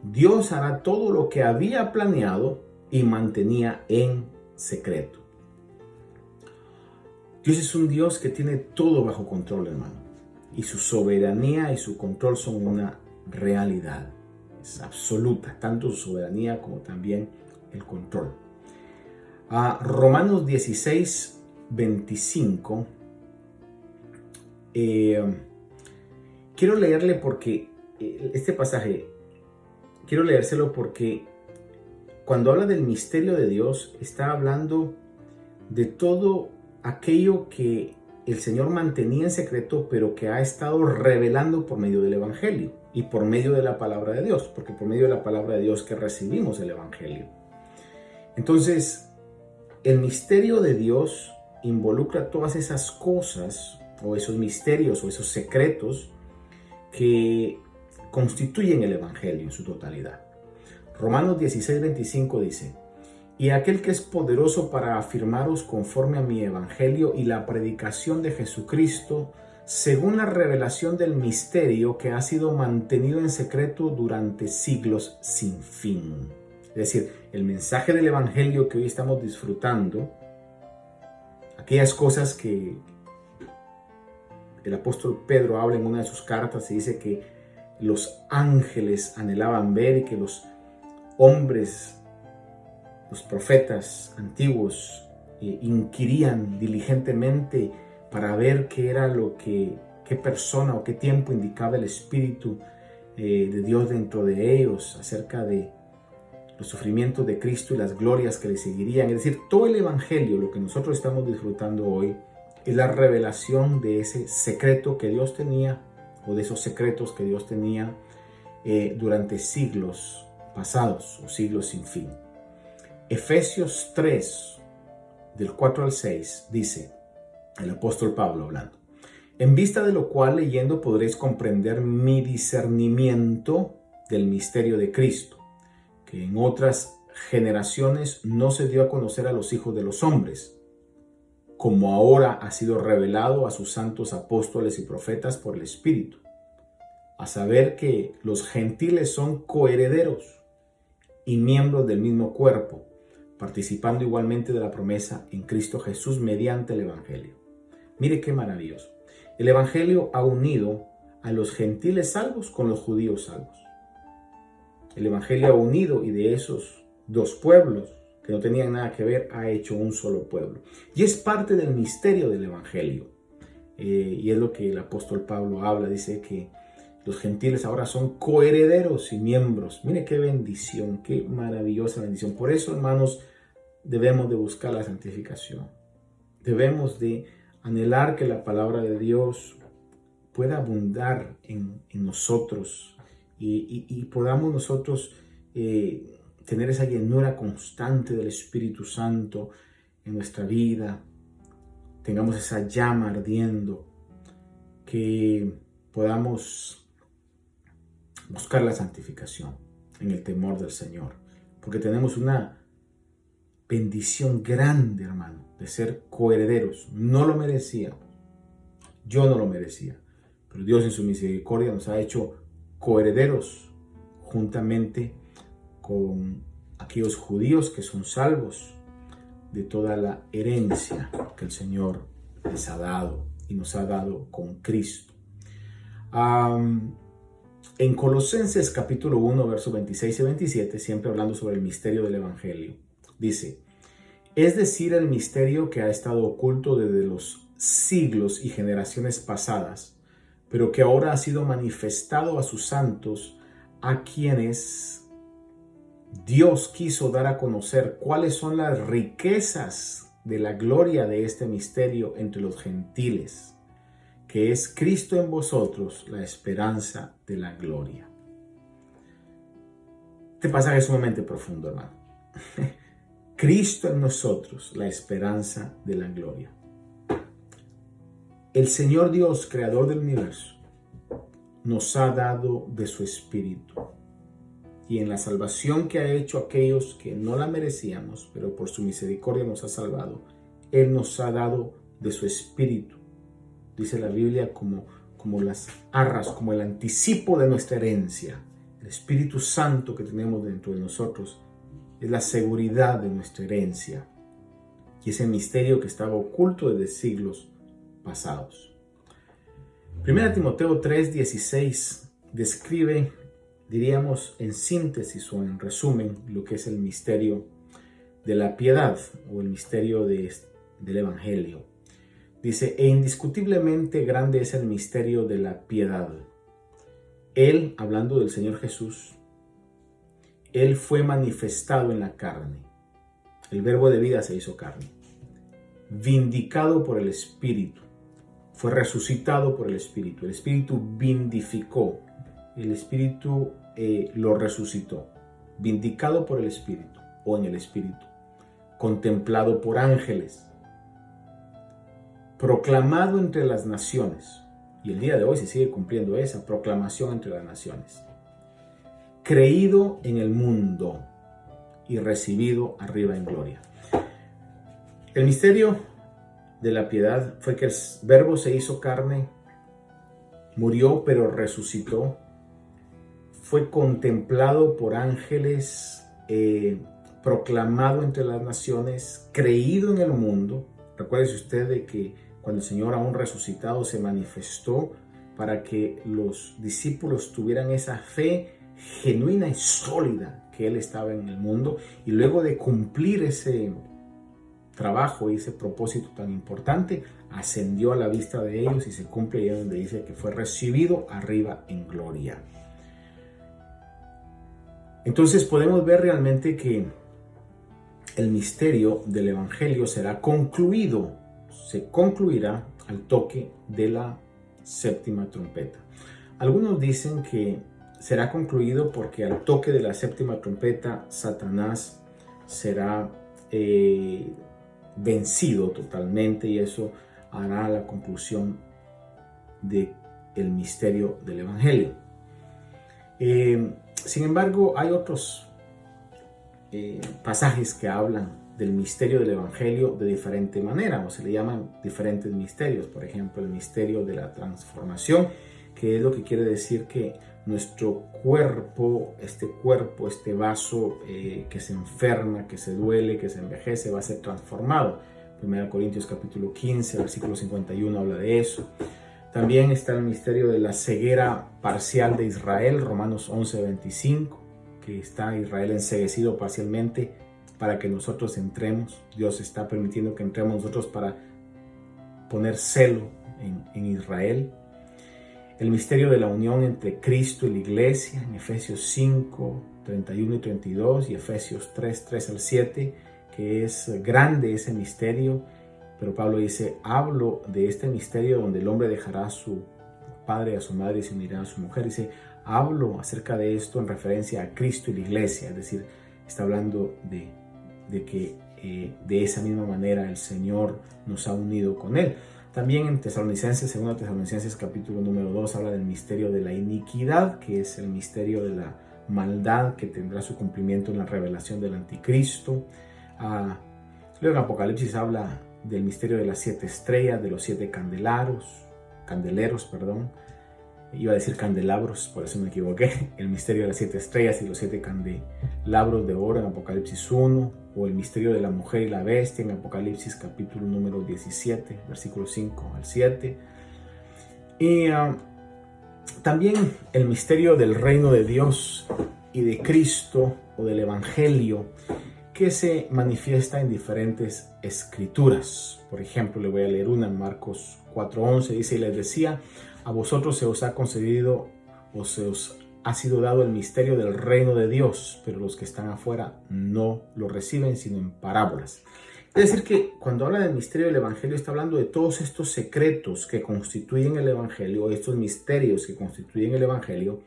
Dios hará todo lo que había planeado y mantenía en secreto. Dios es un Dios que tiene todo bajo control, hermano. Y su soberanía y su control son una realidad. Es absoluta, tanto su soberanía como también el control. Romanos 16, 25. Quiero leerle porque este pasaje, quiero leérselo porque cuando habla del misterio de Dios, está hablando de todo aquello que el Señor mantenía en secreto, pero que ha estado revelando por medio del Evangelio y por medio de la palabra de Dios, porque por medio de la palabra de Dios que recibimos el Evangelio. Entonces, el misterio de Dios involucra todas esas cosas, o esos misterios, o esos secretos que constituyen el Evangelio en su totalidad. Romanos 16, 25 dice: y aquel que es poderoso para afirmaros conforme a mi evangelio y la predicación de Jesucristo, según la revelación del misterio que ha sido mantenido en secreto durante siglos sin fin. Es decir, el mensaje del evangelio que hoy estamos disfrutando, aquellas cosas que el apóstol Pedro habla en una de sus cartas y dice que los ángeles anhelaban ver y que los hombres, los profetas antiguos, inquirían diligentemente para ver qué era qué persona o qué tiempo indicaba el Espíritu de Dios dentro de ellos acerca de los sufrimientos de Cristo y las glorias que le seguirían. Es decir, todo el Evangelio, lo que nosotros estamos disfrutando hoy, es la revelación de ese secreto que Dios tenía, o de esos secretos que Dios tenía durante siglos pasados o siglos sin fin. Efesios 3, del 4 al 6, dice el apóstol Pablo hablando: en vista de lo cual, leyendo, podréis comprender mi discernimiento del misterio de Cristo, que en otras generaciones no se dio a conocer a los hijos de los hombres, como ahora ha sido revelado a sus santos apóstoles y profetas por el Espíritu, a saber que los gentiles son coherederos y miembros del mismo cuerpo, participando igualmente de la promesa en Cristo Jesús mediante el Evangelio. Mire qué maravilloso. El Evangelio ha unido a los gentiles salvos con los judíos salvos. El Evangelio ha unido, y de esos dos pueblos que no tenían nada que ver, ha hecho un solo pueblo. Y es parte del misterio del Evangelio. Y es lo que el apóstol Pablo habla. Dice que los gentiles ahora son coherederos y miembros. Mire qué bendición, qué maravillosa bendición. Por eso, hermanos, debemos de buscar la santificación. Debemos de anhelar que la palabra de Dios pueda abundar en nosotros y podamos nosotros tener esa llenura constante del Espíritu Santo en nuestra vida. Tengamos esa llama ardiendo, que podamos buscar la santificación en el temor del Señor, porque tenemos una bendición grande, hermano, de ser coherederos. No lo merecíamos, yo no lo merecía, pero Dios en su misericordia nos ha hecho coherederos juntamente con aquellos judíos que son salvos de toda la herencia que el Señor les ha dado y nos ha dado con Cristo. En Colosenses capítulo 1, versos 26 y 27, siempre hablando sobre el misterio del Evangelio, dice: es decir, el misterio que ha estado oculto desde los siglos y generaciones pasadas, pero que ahora ha sido manifestado a sus santos, a quienes Dios quiso dar a conocer cuáles son las riquezas de la gloria de este misterio entre los gentiles, que es Cristo en vosotros, la esperanza de la gloria. Este pasaje es sumamente profundo, hermano. Cristo en nosotros, la esperanza de la gloria. El Señor Dios, creador del universo, nos ha dado de su Espíritu. Y en la salvación que ha hecho a aquellos que no la merecíamos, pero por su misericordia nos ha salvado, Él nos ha dado de su Espíritu. Dice la Biblia como las arras, como el anticipo de nuestra herencia. El Espíritu Santo que tenemos dentro de nosotros es la seguridad de nuestra herencia y ese misterio que estaba oculto desde siglos pasados. 1 Timoteo 3:16 describe, diríamos en síntesis o en resumen, lo que es el misterio de la piedad o el misterio del Evangelio. Dice: e indiscutiblemente grande es el misterio de la piedad. Él, hablando del Señor Jesús, Él fue manifestado en la carne. El verbo de vida se hizo carne. Vindicado por el Espíritu. Fue resucitado por el Espíritu. El Espíritu vindificó. El Espíritu lo resucitó. Vindicado por el Espíritu o en el Espíritu. Contemplado por ángeles. Proclamado entre las naciones. Y el día de hoy se sigue cumpliendo esa proclamación entre las naciones. Creído en el mundo y recibido arriba en gloria. El misterio de la piedad fue que el Verbo se hizo carne, murió pero resucitó, fue contemplado por ángeles, proclamado entre las naciones, creído en el mundo. Recuérdese usted de que cuando el Señor aún resucitado se manifestó para que los discípulos tuvieran esa fe genuina y sólida que Él estaba en el mundo, y luego de cumplir ese trabajo y ese propósito tan importante, ascendió a la vista de ellos y se cumple ahí donde dice que fue recibido arriba en gloria. Entonces podemos ver realmente que el misterio del Evangelio será concluido, se concluirá al toque de la séptima trompeta. Algunos dicen que será concluido porque al toque de la séptima trompeta Satanás será vencido totalmente, y eso hará la conclusión del misterio del Evangelio. Sin embargo, hay otros pasajes que hablan del misterio del Evangelio de diferente manera, o se le llaman diferentes misterios. Por ejemplo, el misterio de la transformación, que es lo que quiere decir que nuestro cuerpo, este vaso que se enferma, que se duele, que se envejece, va a ser transformado. 1 Corintios capítulo 15, versículo 51 habla de eso. También está el misterio de la ceguera parcial de Israel, Romanos 11, 25, que está Israel enceguecido parcialmente para que nosotros entremos. Dios está permitiendo que entremos nosotros para poner celo en Israel. El misterio de la unión entre Cristo y la iglesia, en Efesios 5, 31 y 32, y Efesios 3, 3 al 7, que es grande ese misterio. Pero Pablo dice, hablo de este misterio donde el hombre dejará a su padre y a su madre y se unirá a su mujer. Dice, hablo acerca de esto en referencia a Cristo y la iglesia. Es decir, está hablando de que de esa misma manera el Señor nos ha unido con Él. También en Tesalonicenses, 2 Tesalonicenses capítulo número 2, habla del misterio de la iniquidad, que es el misterio de la maldad que tendrá su cumplimiento en la revelación del anticristo. Luego en Apocalipsis habla del misterio de las 7 estrellas, de los 7 candeleros, iba a decir candelabros, por eso me equivoqué. El misterio de las 7 estrellas y los 7 candelabros de oro en Apocalipsis 1, o el misterio de la mujer y la bestia en Apocalipsis capítulo número 17, versículos 5 al 7. Y también el misterio del reino de Dios y de Cristo, o del Evangelio, que se manifiesta en diferentes escrituras. Por ejemplo, le voy a leer una en Marcos 4:11, dice, y les decía, a vosotros se os ha concedido o se os ha sido dado el misterio del reino de Dios, pero los que están afuera no lo reciben sino en parábolas. Es decir, que cuando habla del misterio del Evangelio está hablando de todos estos secretos que constituyen el Evangelio, estos misterios que constituyen el Evangelio,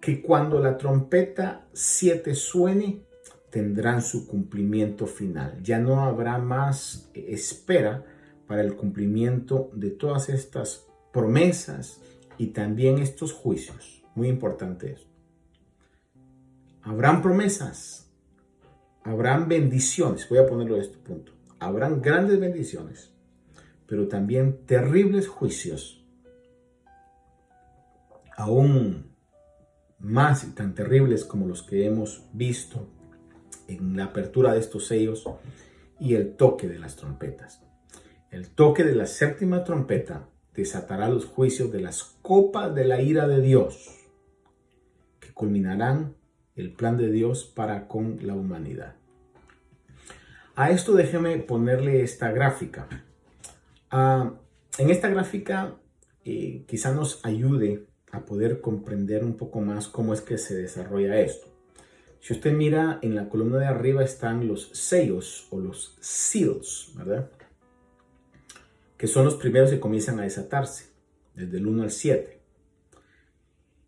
que cuando la trompeta 7 suene, tendrán su cumplimiento final. Ya no habrá más espera para el cumplimiento de todas estas promesas y también estos juicios. Muy importante eso. Habrán promesas, habrán bendiciones. Voy a ponerlo a este punto. Habrán grandes bendiciones, pero también terribles juicios, aún más y tan terribles como los que hemos visto en la apertura de estos sellos y el toque de las trompetas. El toque de la séptima trompeta desatará los juicios de las copas de la ira de Dios, que culminarán el plan de Dios para con la humanidad. A esto déjeme ponerle esta gráfica. En esta gráfica quizá nos ayude a poder comprender un poco más cómo es que se desarrolla esto. Si usted mira, en la columna de arriba están los sellos o los seals, ¿verdad? Que son los primeros que comienzan a desatarse, desde el 1 al 7.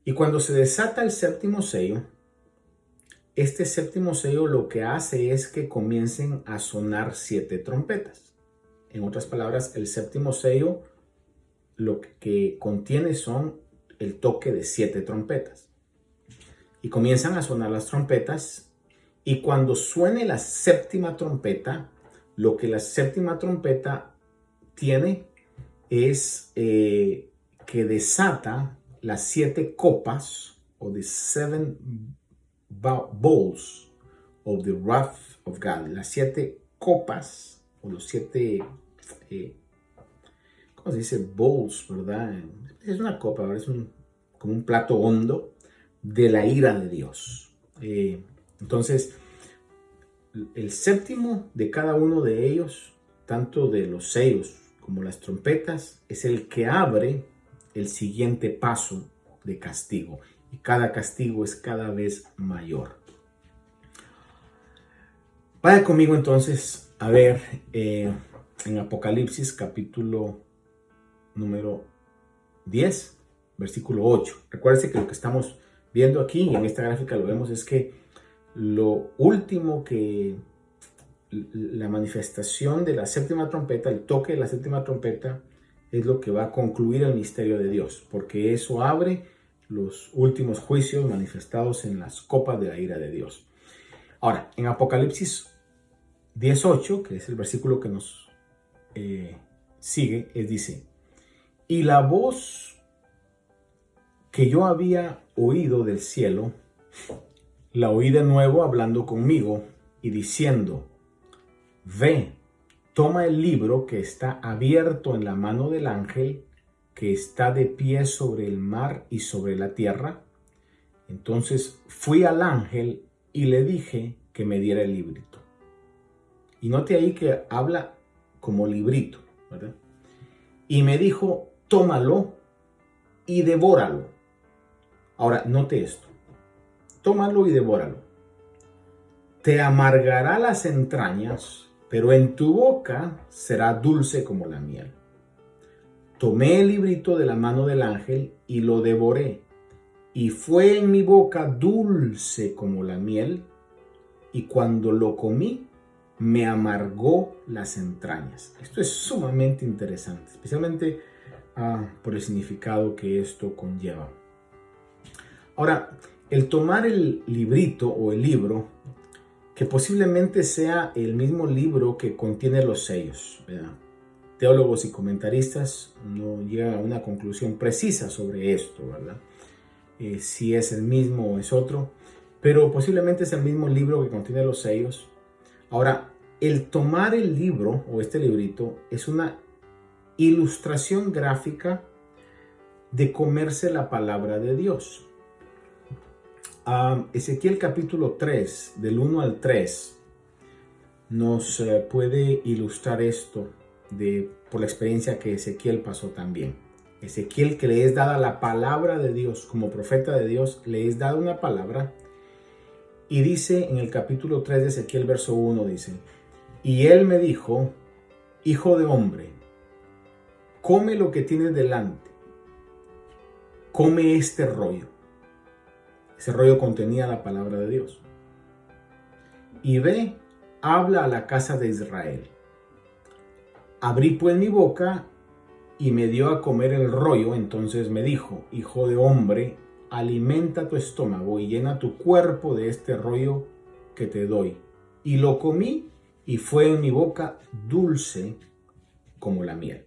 Y cuando se desata el séptimo sello, este séptimo sello lo que hace es que comiencen a sonar 7 trompetas. En otras palabras, el séptimo sello lo que contiene son el toque de 7 trompetas. Y comienzan a sonar las trompetas, y cuando suene la séptima trompeta, lo que la séptima trompeta tiene es que desata las 7 copas, o the 7 bowls of the wrath of God, las 7 copas o los 7 ¿cómo se dice? Bowls, ¿verdad? Es una copa, ¿verdad? Como un plato hondo de la ira de Dios. Entonces, el séptimo de cada uno de ellos, tanto de los sellos como las trompetas, es el que abre el siguiente paso de castigo. Y cada castigo es cada vez mayor. Vaya conmigo entonces a ver en Apocalipsis capítulo número 10, versículo 8. Recuérdense que lo que estamos viendo aquí, y en esta gráfica lo vemos, es que lo último que la manifestación de la séptima trompeta, el toque de la séptima trompeta, es lo que va a concluir el misterio de Dios, porque eso abre los últimos juicios manifestados en las copas de la ira de Dios. Ahora, en Apocalipsis 10:8, que es el versículo que nos sigue, dice: y la voz que yo había oído del cielo, la oí de nuevo hablando conmigo y diciendo: ve, toma el libro que está abierto en la mano del ángel que está de pie sobre el mar y sobre la tierra. Entonces fui al ángel y le dije que me diera el librito. Y note ahí que habla como librito, ¿verdad? Y me dijo: tómalo y devóralo. Ahora, note esto. Tómalo y devóralo. Te amargará las entrañas, pero en tu boca será dulce como la miel. Tomé el librito de la mano del ángel y lo devoré, y fue en mi boca dulce como la miel, y cuando lo comí, me amargó las entrañas. Esto es sumamente interesante, especialmente por el significado que esto conlleva. Ahora, el tomar el librito o el libro, que posiblemente sea el mismo libro que contiene los sellos, ¿verdad? Teólogos y comentaristas no llegan a una conclusión precisa sobre esto, ¿verdad? Si es el mismo o es otro, pero posiblemente es el mismo libro que contiene los sellos. Ahora, el tomar el libro o este librito es una ilustración gráfica de comerse la palabra de Dios. Ezequiel capítulo 3, del 1 al 3, nos puede ilustrar esto por la experiencia que Ezequiel pasó también. Ezequiel, que le es dada la palabra de Dios como profeta de Dios, le es dada una palabra, y dice en el capítulo 3 de Ezequiel, verso 1, dice: y él me dijo: hijo de hombre, come lo que tienes delante, come este rollo. Ese rollo contenía la palabra de Dios. Y ve, habla a la casa de Israel. Abrí pues mi boca y me dio a comer el rollo. Entonces me dijo: hijo de hombre, alimenta tu estómago y llena tu cuerpo de este rollo que te doy. Y lo comí y fue en mi boca dulce como la miel.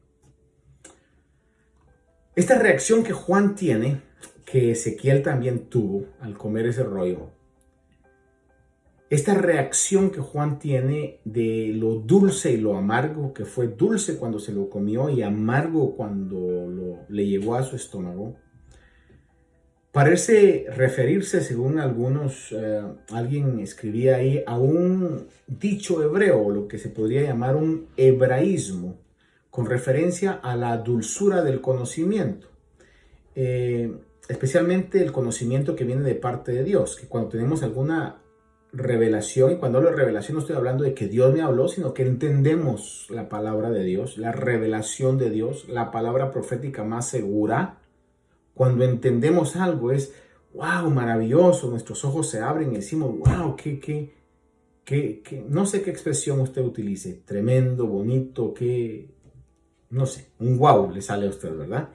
Esta reacción que Juan tiene, que Ezequiel también tuvo al comer ese rollo, esta reacción que Juan tiene de lo dulce y lo amargo, que fue dulce cuando se lo comió y amargo cuando le llegó a su estómago, parece referirse, según algunos, alguien escribía ahí, a un dicho hebreo, lo que se podría llamar un hebraísmo, con referencia a la dulzura del conocimiento. Especialmente el conocimiento que viene de parte de Dios, que cuando tenemos alguna revelación, y cuando hablo de revelación no estoy hablando de que Dios me habló, sino que entendemos la palabra de Dios, la revelación de Dios, la palabra profética más segura. Cuando entendemos algo es, wow, maravilloso, nuestros ojos se abren y decimos, wow, no sé qué expresión usted utilice, tremendo, bonito, no sé, un wow le sale a usted, ¿verdad?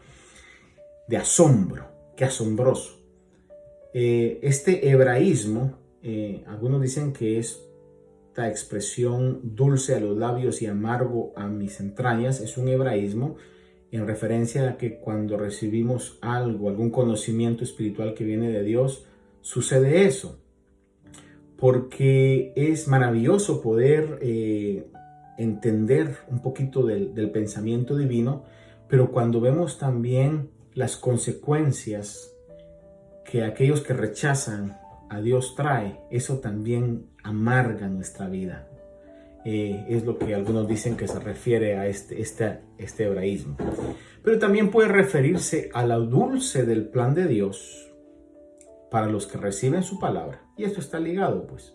De asombro, qué asombroso. Este hebraísmo, algunos dicen que esta expresión dulce a los labios y amargo a mis entrañas es un hebraísmo en referencia a que cuando recibimos algo, algún conocimiento espiritual que viene de Dios, sucede eso. Porque es maravilloso poder entender un poquito del pensamiento divino, pero cuando vemos también las consecuencias que aquellos que rechazan a Dios trae, eso también amarga nuestra vida. Es lo que algunos dicen que se refiere a este hebraísmo. Pero también puede referirse a lo dulce del plan de Dios para los que reciben su palabra. Y esto está ligado, pues.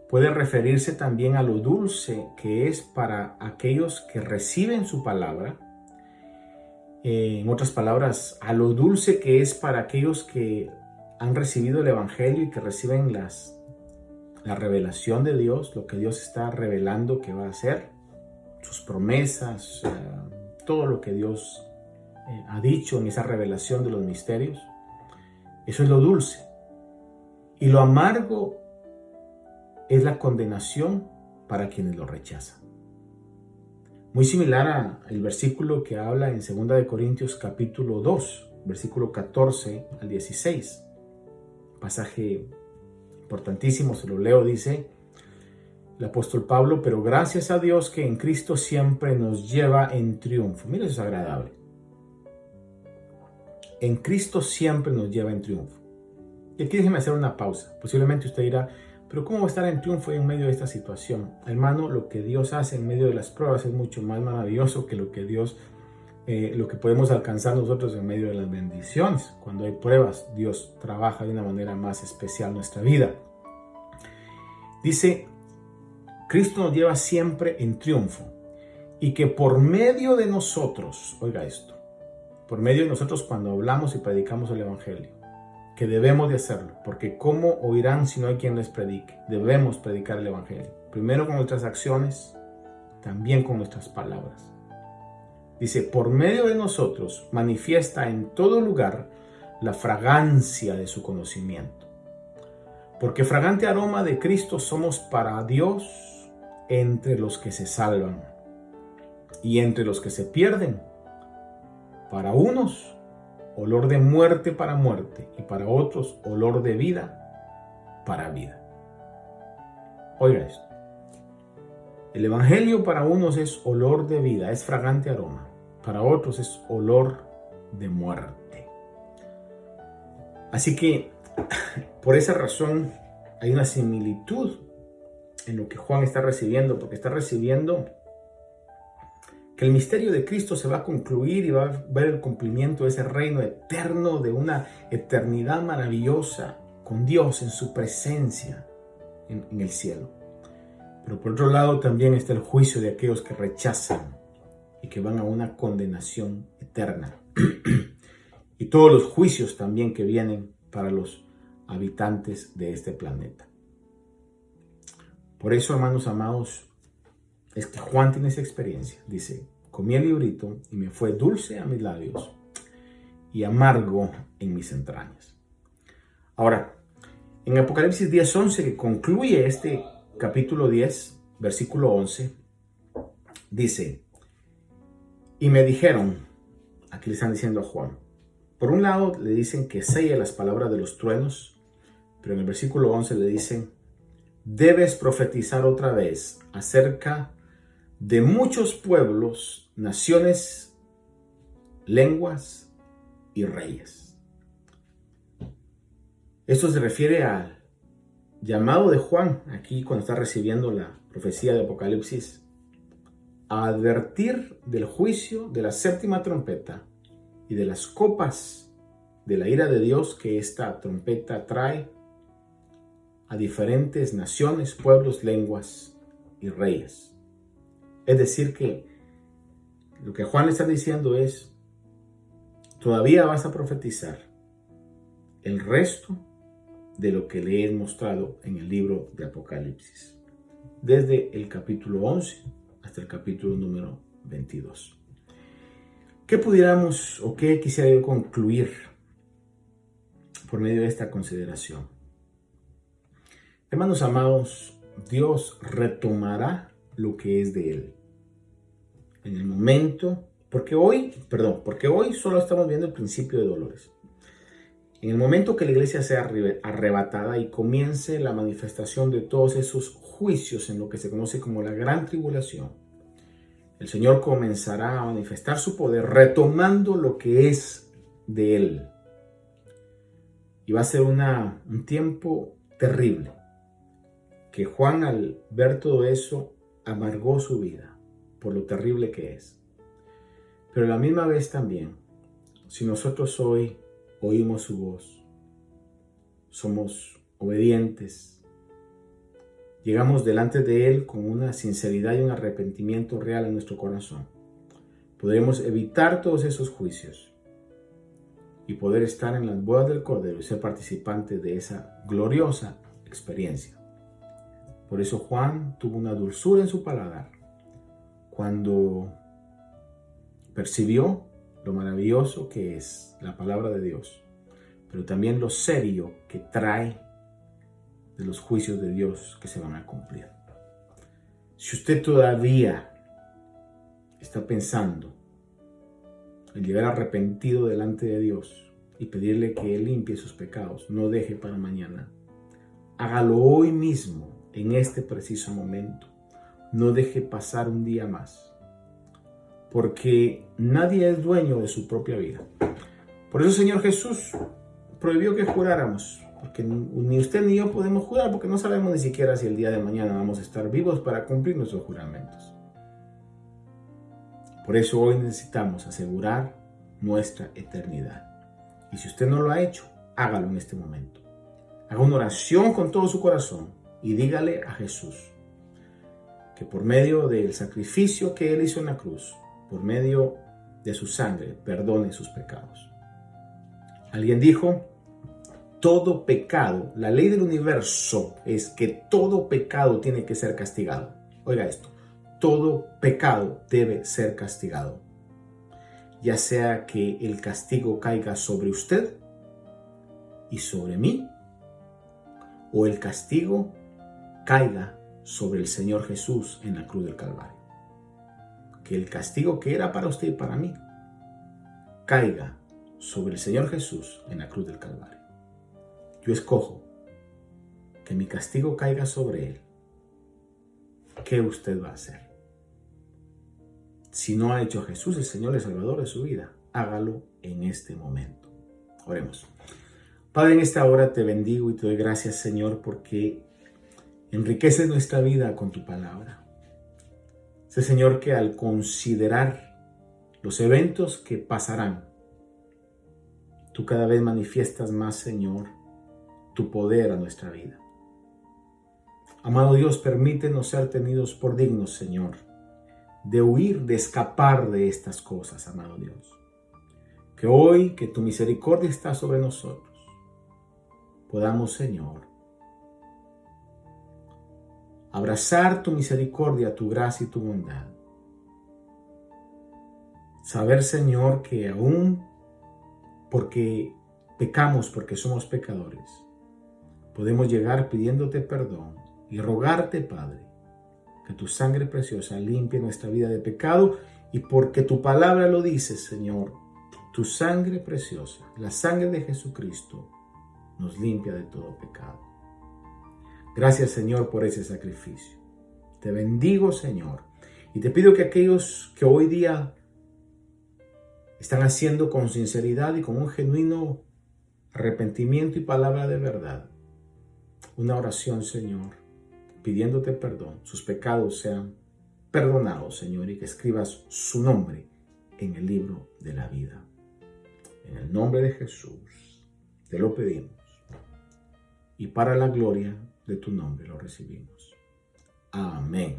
Puede referirse también a lo dulce que es para aquellos que reciben su palabra. En otras palabras, a lo dulce que es para aquellos que han recibido el Evangelio y que reciben la revelación de Dios, lo que Dios está revelando que va a hacer, sus promesas, todo lo que Dios ha dicho en esa revelación de los misterios. Eso es lo dulce. Y lo amargo es la condenación para quienes lo rechazan. Muy similar al versículo que habla en 2 Corintios capítulo 2, versículo 14 al 16. Pasaje importantísimo, se lo leo, dice el apóstol Pablo: pero gracias a Dios que en Cristo siempre nos lleva en triunfo. Mira, eso es agradable. En Cristo siempre nos lleva en triunfo. Y aquí déjeme hacer una pausa. Posiblemente usted dirá: pero ¿cómo va a estar en triunfo en medio de esta situación? Hermano, lo que Dios hace en medio de las pruebas es mucho más maravilloso que lo que podemos alcanzar nosotros en medio de las bendiciones. Cuando hay pruebas, Dios trabaja de una manera más especial nuestra vida. Dice: Cristo nos lleva siempre en triunfo, y que por medio de nosotros, oiga esto, por medio de nosotros cuando hablamos y predicamos el Evangelio, que debemos de hacerlo, porque ¿cómo oirán si no hay quien les predique? Debemos predicar el Evangelio, primero con nuestras acciones, también con nuestras palabras. Dice: por medio de nosotros manifiesta en todo lugar la fragancia de su conocimiento. Porque fragante aroma de Cristo somos para Dios entre los que se salvan y entre los que se pierden. Para unos, olor de muerte para muerte, y para otros, olor de vida para vida. Oiga esto. El Evangelio para unos es olor de vida, es fragante aroma. Para otros es olor de muerte. Así que, por esa razón, hay una similitud en lo que Juan está recibiendo, porque está recibiendo que el misterio de Cristo se va a concluir y va a ver el cumplimiento de ese reino eterno, de una eternidad maravillosa con Dios en su presencia en el cielo. Pero por otro lado también está el juicio de aquellos que rechazan y que van a una condenación eterna. Y todos los juicios también que vienen para los habitantes de este planeta. Por eso, hermanos amados, es que Juan tiene esa experiencia. Dice: comí el librito y me fue dulce a mis labios y amargo en mis entrañas. Ahora, en Apocalipsis 10:11, que concluye este capítulo 10, versículo 11, dice: y me dijeron, aquí le están diciendo a Juan, por un lado le dicen que selle las palabras de los truenos, pero en el versículo 11 le dicen: debes profetizar otra vez acerca de muchos pueblos, naciones, lenguas y reyes. Esto se refiere al llamado de Juan, aquí cuando está recibiendo la profecía de Apocalipsis, a advertir del juicio de la séptima trompeta y de las copas de la ira de Dios que esta trompeta trae a diferentes naciones, pueblos, lenguas y reyes. Es decir que lo que Juan le está diciendo es: todavía vas a profetizar el resto de lo que le he mostrado en el libro de Apocalipsis, desde el capítulo 11 hasta el capítulo número 22. ¿Qué pudiéramos o qué quisiera yo concluir por medio de esta consideración? Hermanos amados, Dios retomará lo que es de Él. En el momento, porque hoy solo estamos viendo el principio de dolores. En el momento que la iglesia sea arrebatada y comience la manifestación de todos esos juicios en lo que se conoce como la gran tribulación, el Señor comenzará a manifestar su poder retomando lo que es de Él. Y va a ser un tiempo terrible, que Juan, al ver todo eso, amargó su vida por lo terrible que es. Pero a la misma vez también, si nosotros hoy oímos su voz, somos obedientes, llegamos delante de Él con una sinceridad y un arrepentimiento real en nuestro corazón, podremos evitar todos esos juicios y poder estar en las bodas del Cordero y ser participantes de esa gloriosa experiencia. Por eso Juan tuvo una dulzura en su paladar cuando percibió lo maravilloso que es la palabra de Dios, pero también lo serio que trae de los juicios de Dios que se van a cumplir. Si usted todavía está pensando en llegar arrepentido delante de Dios y pedirle que Él limpie sus pecados, no deje para mañana. Hágalo hoy mismo, en este preciso momento. No deje pasar un día más, porque nadie es dueño de su propia vida. Por eso el Señor Jesús prohibió que juráramos, porque ni usted ni yo podemos jurar, porque no sabemos ni siquiera si el día de mañana vamos a estar vivos para cumplir nuestros juramentos. Por eso hoy necesitamos asegurar nuestra eternidad. Y si usted no lo ha hecho, hágalo en este momento. Haga una oración con todo su corazón y dígale a Jesús que por medio del sacrificio que Él hizo en la cruz, por medio de su sangre, perdone sus pecados. Alguien dijo, todo pecado, la ley del universo es que todo pecado tiene que ser castigado. Oiga esto, todo pecado debe ser castigado. Ya sea que el castigo caiga sobre usted y sobre mí, o el castigo caiga sobre el Señor Jesús en la cruz del Calvario. Que el castigo que era para usted y para mí caiga sobre el Señor Jesús en la cruz del Calvario. Yo escojo que mi castigo caiga sobre Él. ¿Qué usted va a hacer? Si no ha hecho a Jesús el Señor y Salvador de su vida, hágalo en este momento. Oremos. Padre, en esta hora te bendigo y te doy gracias, Señor, porque enriqueces nuestra vida con tu palabra. Sé, Señor, que al considerar los eventos que pasarán, tú cada vez manifiestas más, Señor, tu poder a nuestra vida. Amado Dios, permítenos ser tenidos por dignos, Señor, de huir, de escapar de estas cosas, amado Dios. Que hoy, que tu misericordia está sobre nosotros, podamos, Señor, abrazar tu misericordia, tu gracia y tu bondad. Saber, Señor, que aún porque pecamos, porque somos pecadores, podemos llegar pidiéndote perdón y rogarte, Padre, que tu sangre preciosa limpie nuestra vida de pecado, y porque tu palabra lo dice, Señor, tu sangre preciosa, la sangre de Jesucristo, nos limpia de todo pecado. Gracias, Señor, por ese sacrificio. Te bendigo, Señor, y te pido que aquellos que hoy día están haciendo con sinceridad y con un genuino arrepentimiento y palabra de verdad una oración, Señor, pidiéndote perdón, sus pecados sean perdonados, Señor, y que escribas su nombre en el libro de la vida. En el nombre de Jesús te lo pedimos y para la gloria de tu nombre lo recibimos. Amén.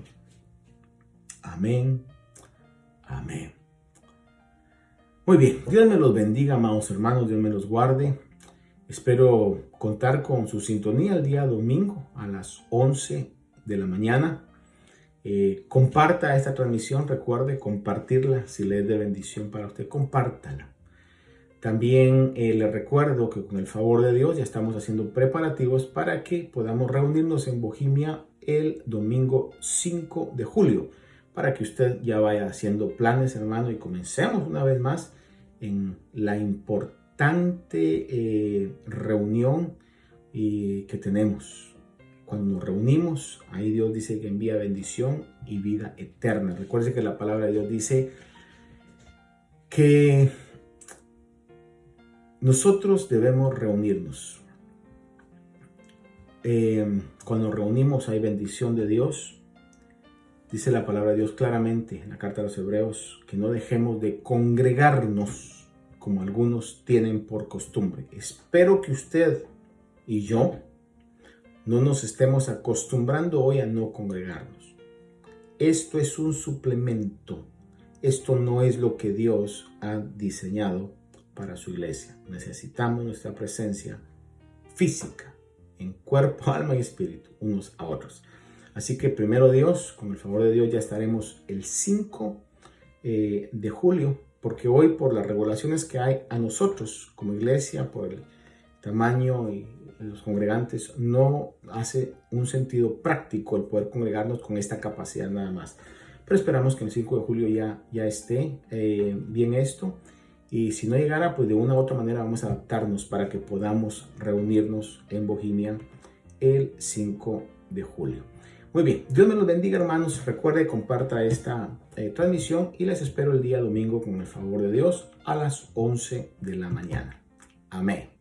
Amén. Amén. Muy bien, Dios me los bendiga, amados hermanos, Dios me los guarde. Espero contar con su sintonía el día domingo a las 11 de la mañana. Comparta esta transmisión, recuerde compartirla si le es de bendición para usted, compártala. También le recuerdo que con el favor de Dios ya estamos haciendo preparativos para que podamos reunirnos en Bohemia el domingo 5 de julio, para que usted ya vaya haciendo planes, hermano, y comencemos una vez más en la importante reunión que tenemos cuando nos reunimos, ahí Dios dice que envía bendición y vida eterna. Recuerde que la palabra de Dios dice que nosotros debemos reunirnos. Cuando nos reunimos hay bendición de Dios. Dice la palabra de Dios claramente en la carta a los Hebreos que no dejemos de congregarnos como algunos tienen por costumbre. Espero que usted y yo no nos estemos acostumbrando hoy a no congregarnos. Esto es un suplemento. Esto no es lo que Dios ha diseñado para su iglesia. Necesitamos nuestra presencia física, en cuerpo, alma y espíritu, unos a otros. Así que primero Dios, con el favor de Dios, ya estaremos el 5 de julio, porque hoy por las regulaciones que hay a nosotros como iglesia, por el tamaño y los congregantes, no hace un sentido práctico el poder congregarnos con esta capacidad nada más. Pero esperamos que el 5 de julio ya esté bien esto. Y si no llegara, pues de una u otra manera vamos a adaptarnos para que podamos reunirnos en Bohemia el 5 de julio. Muy bien, Dios me los bendiga, hermanos. Recuerde, comparta esta transmisión y les espero el día domingo con el favor de Dios a las 11 de la mañana. Amén.